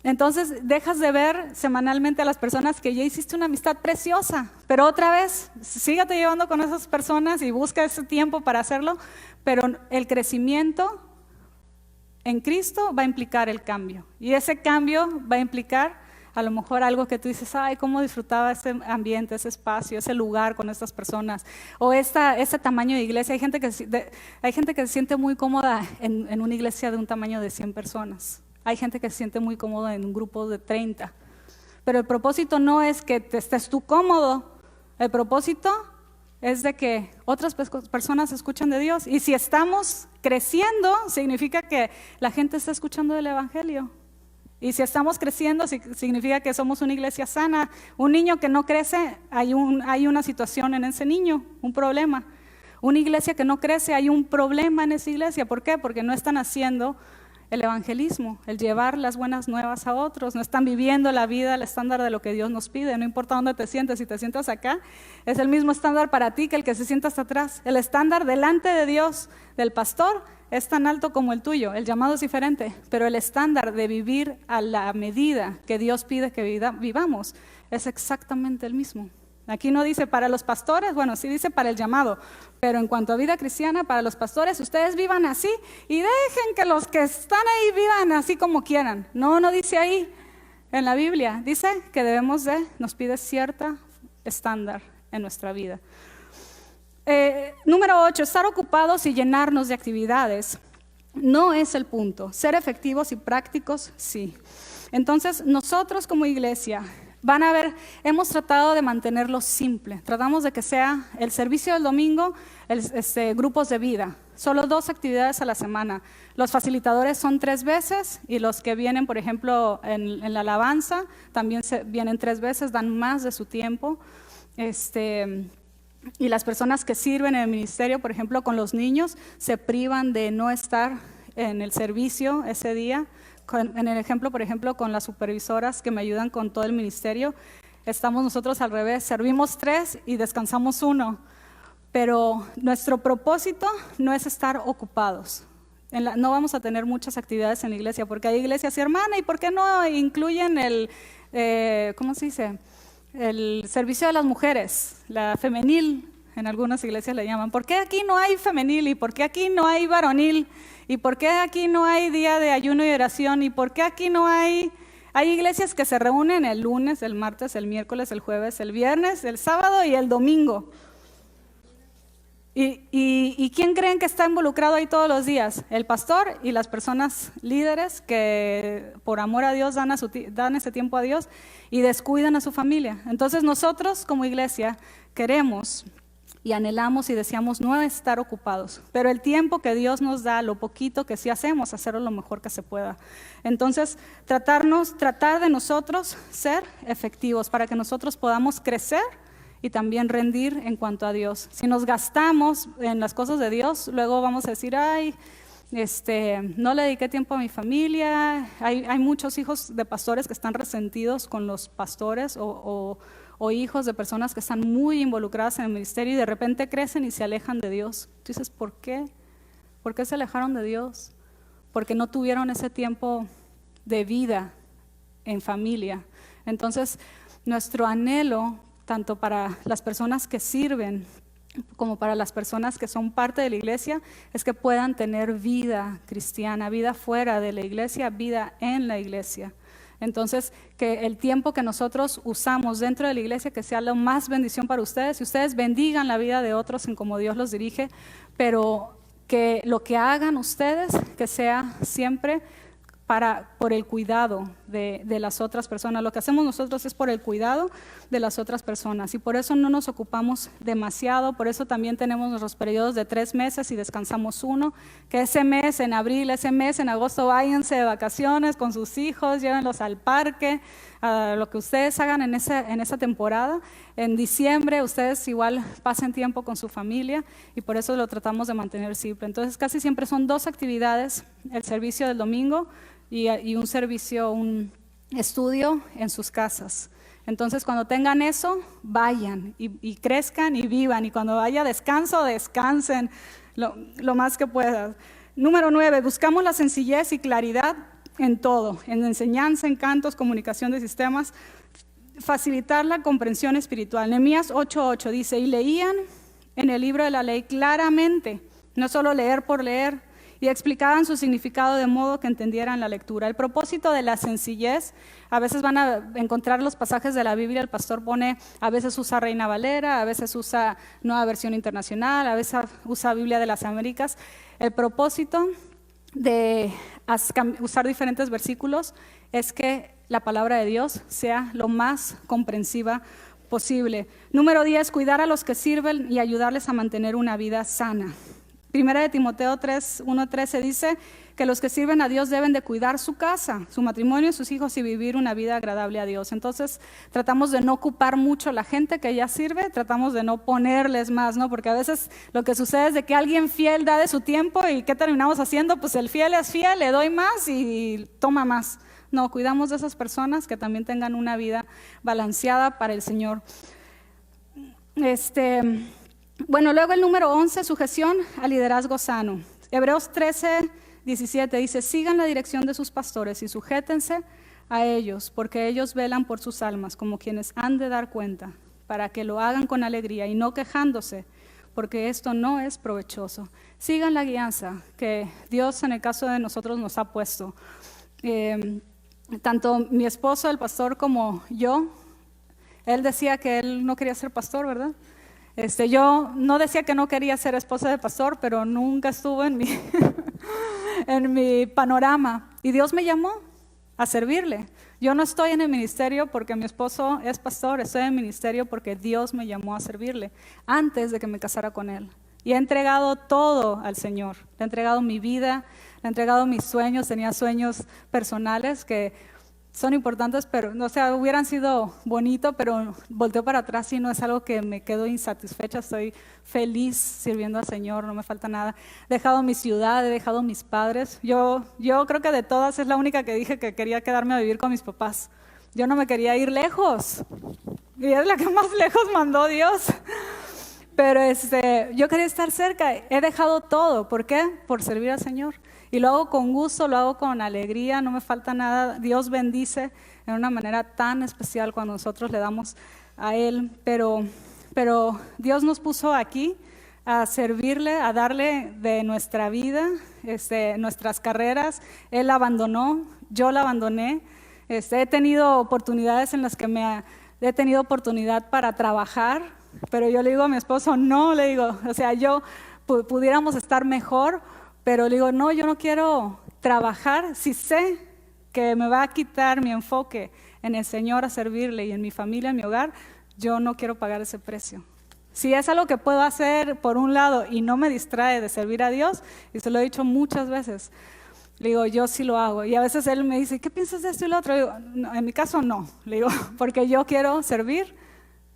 Entonces dejas de ver semanalmente a las personas que ya hiciste una amistad preciosa, pero otra vez, sígate llevando con esas personas y busca ese tiempo para hacerlo, pero el crecimiento en Cristo va a implicar el cambio, y ese cambio va a implicar a lo mejor algo que tú dices, ay, cómo disfrutaba ese ambiente, ese espacio, ese lugar con estas personas, o ese tamaño de iglesia. Hay gente que se siente muy cómoda en una iglesia de un tamaño de 100 personas. Hay gente que se siente muy cómoda en un grupo de 30. Pero el propósito no es que te estés tú cómodo, el propósito es de que otras personas escuchen de Dios. Y si estamos creciendo, significa que la gente está escuchando del Evangelio. Y si estamos creciendo, significa que somos una iglesia sana. Un niño que no crece, hay una situación en ese niño, un problema. Una iglesia que no crece, hay un problema en esa iglesia. ¿Por qué? Porque no están haciendo el evangelismo, el llevar las buenas nuevas a otros. No están viviendo la vida, el estándar de lo que Dios nos pide. No importa dónde te sientes, si te sientas acá, es el mismo estándar para ti que el que se sienta hasta atrás. El estándar delante de Dios, del pastor, es tan alto como el tuyo. El llamado es diferente, pero el estándar de vivir a la medida que Dios pide que vivamos es exactamente el mismo. Aquí no dice para los pastores, bueno, sí dice para el llamado, pero en cuanto a vida cristiana, para los pastores, ustedes vivan así y dejen que los que están ahí vivan así como quieran. No dice ahí en la Biblia, dice que nos pide cierta estándar en nuestra vida. Número 8, estar ocupados y llenarnos de actividades no es el punto. Ser efectivos y prácticos, sí. Entonces, nosotros como iglesia, van a ver, hemos tratado de mantenerlo simple. Tratamos de que sea el servicio del domingo, grupos de vida. Solo 2 actividades a la semana. Los facilitadores son 3 veces y los que vienen, por ejemplo, en la alabanza, también vienen 3 veces, dan más de su tiempo. Y las personas que sirven en el ministerio, por ejemplo, con los niños, se privan de no estar en el servicio ese día. En el ejemplo, por ejemplo, con las supervisoras que me ayudan con todo el ministerio, estamos nosotros al revés, servimos 3 y descansamos 1. Pero nuestro propósito no es estar ocupados. No vamos a tener muchas actividades en la iglesia, porque hay iglesias, hermana, ¿y por qué no incluyen ¿cómo se dice? El servicio de las mujeres, la femenil, en algunas iglesias le llaman. ¿Por qué aquí no hay femenil? ¿Y por qué aquí no hay varonil? ¿Y por qué aquí no hay día de ayuno y oración? ¿Y por qué aquí no hay? Hay iglesias que se reúnen el lunes, el martes, el miércoles, el jueves, el viernes, el sábado y el domingo. ¿Y quién creen que está involucrado ahí todos los días? El pastor y las personas líderes que por amor a Dios dan ese tiempo a Dios y descuidan a su familia. Entonces nosotros como iglesia queremos y anhelamos y deseamos no estar ocupados, pero el tiempo que Dios nos da, lo poquito que sí hacemos, hacerlo lo mejor que se pueda. Entonces tratar de nosotros ser efectivos para que nosotros podamos crecer y también rendir en cuanto a Dios. Si nos gastamos en las cosas de Dios, luego vamos a decir, ay, no le dediqué tiempo a mi familia. Hay muchos hijos de pastores que están resentidos con los pastores o hijos de personas que están muy involucradas en el ministerio y de repente crecen y se alejan de Dios. Tú dices, ¿por qué? ¿Por qué se alejaron de Dios? Porque no tuvieron ese tiempo de vida en familia. Entonces, nuestro anhelo, tanto para las personas que sirven como para las personas que son parte de la iglesia, es que puedan tener vida cristiana, vida fuera de la iglesia, vida en la iglesia. Entonces, que el tiempo que nosotros usamos dentro de la iglesia, que sea la más bendición para ustedes, y ustedes bendigan la vida de otros en como Dios los dirige, pero que lo que hagan ustedes, que sea siempre por el cuidado de las otras personas. Lo que hacemos nosotros es por el cuidado de las otras personas y por eso no nos ocupamos demasiado. Por eso también tenemos nuestros periodos de 3 meses y descansamos 1, que ese mes en abril, ese mes en agosto váyanse de vacaciones con sus hijos, llévenlos al parque, lo que ustedes hagan en esa temporada. En diciembre ustedes igual pasen tiempo con su familia y por eso lo tratamos de mantener simple. Entonces casi siempre son 2 actividades, el servicio del domingo y un servicio, un estudio en sus casas. Entonces cuando tengan eso, vayan y crezcan y vivan, y cuando haya descanso, descansen lo más que puedan. Número 9, buscamos la sencillez y claridad en todo, en enseñanza, en cantos, comunicación de sistemas, facilitar la comprensión espiritual. Nehemías 8:8 dice, y leían en el libro de la ley claramente, no solo leer por leer, y explicaban su significado de modo que entendieran la lectura. El propósito de la sencillez, a veces van a encontrar los pasajes de la Biblia, el pastor pone, a veces usa Reina Valera, a veces usa Nueva Versión Internacional, a veces usa Biblia de las Américas. El propósito de usar diferentes versículos es que la palabra de Dios sea lo más comprensiva posible. Número 10, cuidar a los que sirven y ayudarles a mantener una vida sana. Primera de Timoteo 1:13 dice que los que sirven a Dios deben de cuidar su casa, su matrimonio, sus hijos y vivir una vida agradable a Dios. Entonces tratamos de no ocupar mucho a la gente que ya sirve, tratamos de no ponerles más, ¿no? Porque a veces lo que sucede es de que alguien fiel da de su tiempo y ¿qué terminamos haciendo? Pues el fiel es fiel, le doy más y toma más. No, cuidamos de esas personas que también tengan una vida balanceada para el Señor. Bueno, luego el número 11, sujeción al liderazgo sano. Hebreos 13:17 dice, sigan la dirección de sus pastores y sujétense a ellos, porque ellos velan por sus almas, como quienes han de dar cuenta, para que lo hagan con alegría y no quejándose, porque esto no es provechoso. Sigan la guianza que Dios en el caso de nosotros nos ha puesto. Tanto mi esposo, el pastor, como yo, él decía que él no quería ser pastor, ¿verdad? Yo no decía que no quería ser esposa de pastor, pero nunca estuvo en mi panorama. Y Dios me llamó a servirle. Yo no estoy en el ministerio porque mi esposo es pastor, estoy en el ministerio porque Dios me llamó a servirle antes de que me casara con él. Y he entregado todo al Señor. Le he entregado mi vida, le he entregado mis sueños. Tenía sueños personales que son importantes, pero hubieran sido bonitos, pero volteo para atrás y no es algo que me quedo insatisfecha. Estoy feliz sirviendo al Señor, no me falta nada. He dejado mi ciudad, he dejado mis padres. Yo creo que de todas es la única que dije que quería quedarme a vivir con mis papás. Yo no me quería ir lejos, y es la que más lejos mandó Dios. Pero yo quería estar cerca, he dejado todo. ¿Por qué? Por servir al Señor. Y lo hago con gusto, lo hago con alegría, no me falta nada. Dios bendice en una manera tan especial cuando nosotros le damos a Él. Pero Dios nos puso aquí a servirle, a darle de nuestra vida, nuestras carreras. Él la abandonó, yo la abandoné. He tenido oportunidades en las que he tenido oportunidad para trabajar, pero yo le digo a mi esposo, no, le digo, pudiéramos estar mejor, pero le digo, no, yo no quiero trabajar si sé que me va a quitar mi enfoque en el Señor a servirle y en mi familia, en mi hogar. Yo no quiero pagar ese precio. Si es algo que puedo hacer por un lado y no me distrae de servir a Dios, y se lo he dicho muchas veces, le digo, yo sí lo hago. Y a veces él me dice, ¿qué piensas de esto y lo otro? Le digo, no, en mi caso no, le digo, porque yo quiero servir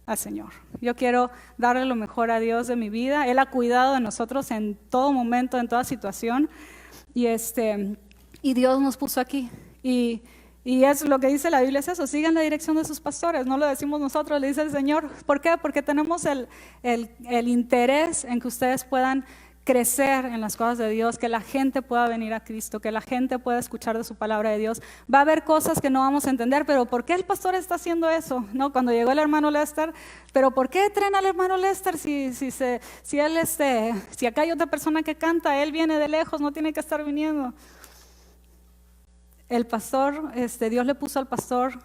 al Señor. Yo quiero darle lo mejor a Dios de mi vida. Él ha cuidado de nosotros en todo momento, en toda situación. Y Dios nos puso aquí. Y es lo que dice la Biblia, es eso, sigan la dirección de sus pastores. No lo decimos nosotros, le dice el Señor. ¿Por qué? Porque tenemos el interés en que ustedes puedan crecer en las cosas de Dios, que la gente pueda venir a Cristo, que la gente pueda escuchar de su palabra de Dios. Va a haber cosas que no vamos a entender, pero ¿por qué el pastor está haciendo eso? ¿No? Cuando llegó el hermano Lester, pero ¿por qué traen al hermano Lester si acá hay otra persona que canta, él viene de lejos, no tiene que estar viniendo? El pastor, Dios le puso al pastor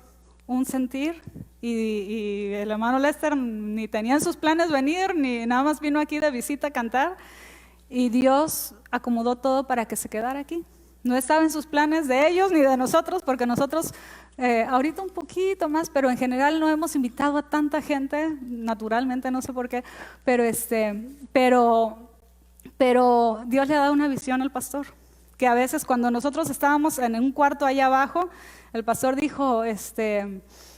un sentir y el hermano Lester ni tenía en sus planes venir, ni nada más vino aquí de visita a cantar. Y Dios acomodó todo para que se quedara aquí. No estaba en sus planes de ellos ni de nosotros, porque nosotros ahorita un poquito más, pero en general no hemos invitado a tanta gente, naturalmente, no sé por qué, pero Dios le ha dado una visión al pastor, que a veces cuando nosotros estábamos en un cuarto allá abajo, el pastor dijo,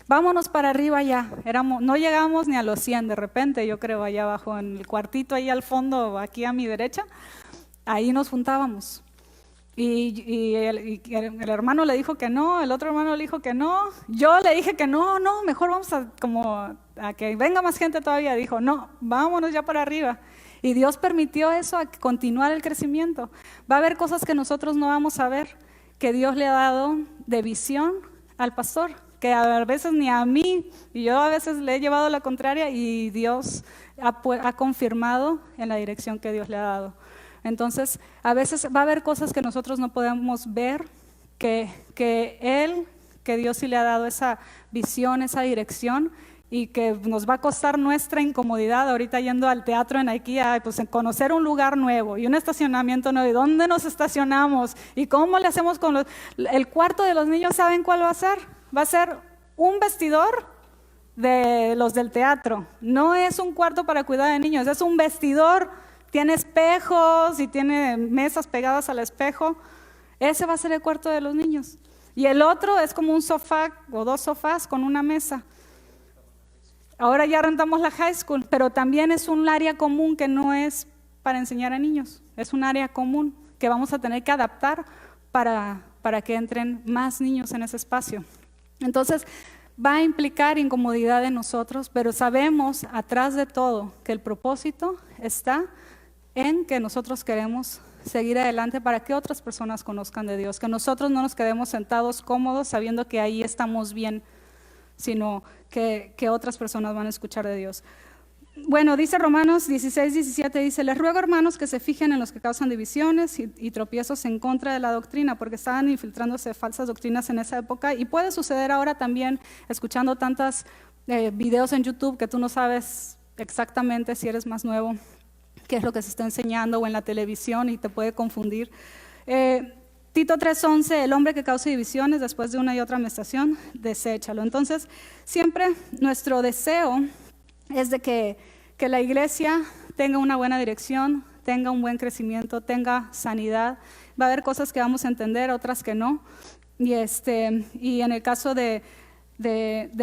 vámonos para arriba ya. No llegamos ni a los 100 de repente, yo creo, allá abajo, en el cuartito ahí al fondo, aquí a mi derecha, ahí nos juntábamos. Y el hermano le dijo que no, el otro hermano le dijo que no, yo le dije que no, mejor vamos a que venga más gente todavía. Dijo, no, vámonos ya para arriba. Y Dios permitió eso, a continuar el crecimiento. Va a haber cosas que nosotros no vamos a ver, que Dios le ha dado de visión al pastor, que a veces ni a mí, y yo a veces le he llevado la contraria y Dios ha confirmado en la dirección que Dios le ha dado. Entonces, a veces va a haber cosas que nosotros no podemos ver, que Dios sí le ha dado esa visión, esa dirección, y que nos va a costar nuestra incomodidad ahorita yendo al teatro en IKEA, pues en conocer un lugar nuevo y un estacionamiento nuevo, y dónde nos estacionamos y cómo le hacemos con el cuarto de los niños. ¿Saben cuál va a ser? Va a ser un vestidor de los del teatro. No es un cuarto para cuidar de niños, es un vestidor, tiene espejos y tiene mesas pegadas al espejo. Ese va a ser el cuarto de los niños. Y el otro es como un sofá o 2 sofás con una mesa. Ahora ya rentamos la high school, pero también es un área común que no es para enseñar a niños, es un área común que vamos a tener que adaptar para que entren más niños en ese espacio. Entonces va a implicar incomodidad en nosotros, pero sabemos atrás de todo que el propósito está en que nosotros queremos seguir adelante para que otras personas conozcan de Dios, que nosotros no nos quedemos sentados cómodos sabiendo que ahí estamos bien, sino que otras personas van a escuchar de Dios. Bueno, dice Romanos 16:17, dice: les ruego, hermanos, que se fijen en los que causan divisiones y tropiezos en contra de la doctrina, porque estaban infiltrándose falsas doctrinas en esa época, y puede suceder ahora también, escuchando tantos videos en YouTube que tú no sabes exactamente, si eres más nuevo, qué es lo que se está enseñando, o en la televisión, y te puede confundir. Tito 3:11, el hombre que cause divisiones después de una y otra amonestación, deséchalo. Entonces, siempre nuestro deseo es de que la iglesia tenga una buena dirección, tenga un buen crecimiento, tenga sanidad. Va a haber cosas que vamos a entender, otras que no. Y en el caso de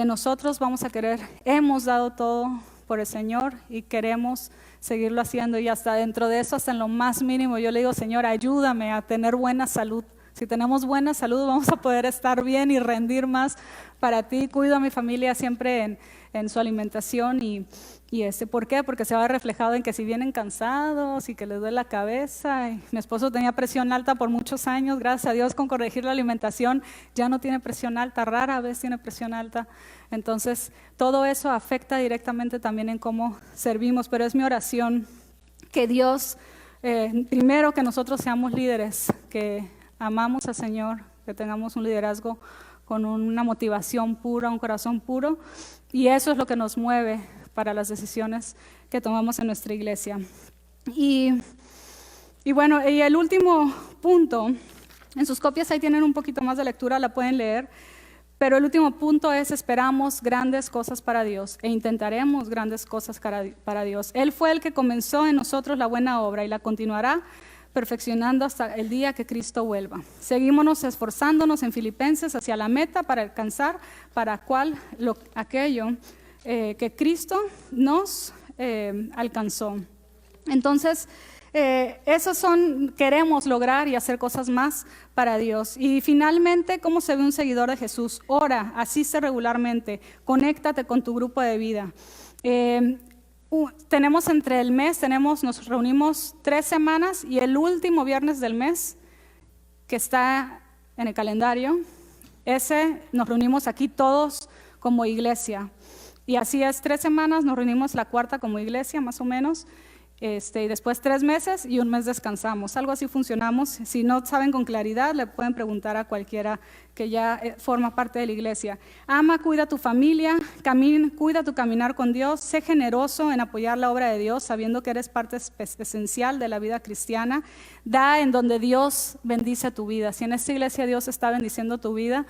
nosotros vamos a querer, hemos dado todo por el Señor y queremos seguirlo haciendo, y hasta dentro de eso, hasta en lo más mínimo, yo le digo: Señor, ayúdame a tener buena salud. Si tenemos buena salud, vamos a poder estar bien y rendir más para ti. Cuido a mi familia siempre en su alimentación, y ¿por qué? Porque se va reflejado en que si vienen cansados y que les duele la cabeza. Y mi esposo tenía presión alta por muchos años, gracias a Dios con corregir la alimentación ya no tiene presión alta, rara vez tiene presión alta. Entonces todo eso afecta directamente también en cómo servimos, pero es mi oración que Dios, primero, que nosotros seamos líderes, que amamos al Señor, que tengamos un liderazgo con una motivación pura, un corazón puro, y eso es lo que nos mueve para las decisiones que tomamos en nuestra iglesia. Y bueno, y el último punto, en sus copias ahí tienen un poquito más de lectura, la pueden leer, pero el último punto es: esperamos grandes cosas para Dios e intentaremos grandes cosas para Dios. Él fue el que comenzó en nosotros la buena obra y la continuará perfeccionando hasta el día que Cristo vuelva. Seguímonos esforzándonos en Filipenses hacia la meta para alcanzar aquello que Cristo nos alcanzó. Entonces, queremos lograr y hacer cosas más para Dios. Y finalmente, ¿cómo se ve un seguidor de Jesús? Ora, asiste regularmente, conéctate con tu grupo de vida. Tenemos entre el mes, nos reunimos 3 semanas, y el último viernes del mes, que está en el calendario, ese nos reunimos aquí todos como iglesia. Y así es, 3 semanas, nos reunimos la 4ª como iglesia, más o menos, y después 3 meses y un mes descansamos. Algo así funcionamos. Si no saben con claridad, le pueden preguntar a cualquiera que ya forma parte de la iglesia. Ama, cuida tu familia, cuida tu caminar con Dios, sé generoso en apoyar la obra de Dios, sabiendo que eres parte esencial de la vida cristiana. Da en donde Dios bendice tu vida. Si en esta iglesia Dios está bendiciendo tu vida,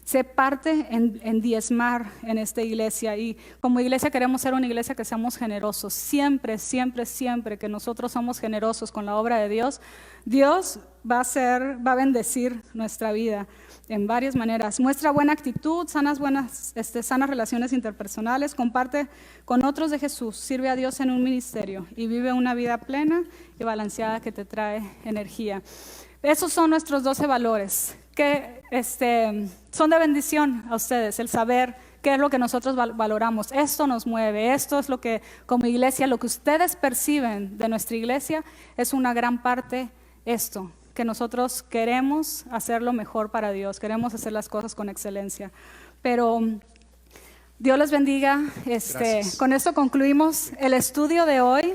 sé parte en diezmar en esta iglesia, y como iglesia queremos ser una iglesia que seamos generosos. Siempre, siempre, siempre que nosotros somos generosos con la obra de Dios, Dios va a bendecir nuestra vida en varias maneras. Muestra buena actitud, sanas relaciones interpersonales, comparte con otros de Jesús, sirve a Dios en un ministerio y vive una vida plena y balanceada que te trae energía. Esos son nuestros 12 valores que son de bendición a ustedes, el saber qué es lo que nosotros valoramos. Esto nos mueve, esto es lo que como iglesia, lo que ustedes perciben de nuestra iglesia es una gran parte esto. que nosotros queremos hacer lo mejor para Dios, queremos hacer las cosas con excelencia. Pero Dios les bendiga. Gracias. Con esto concluimos el estudio de hoy.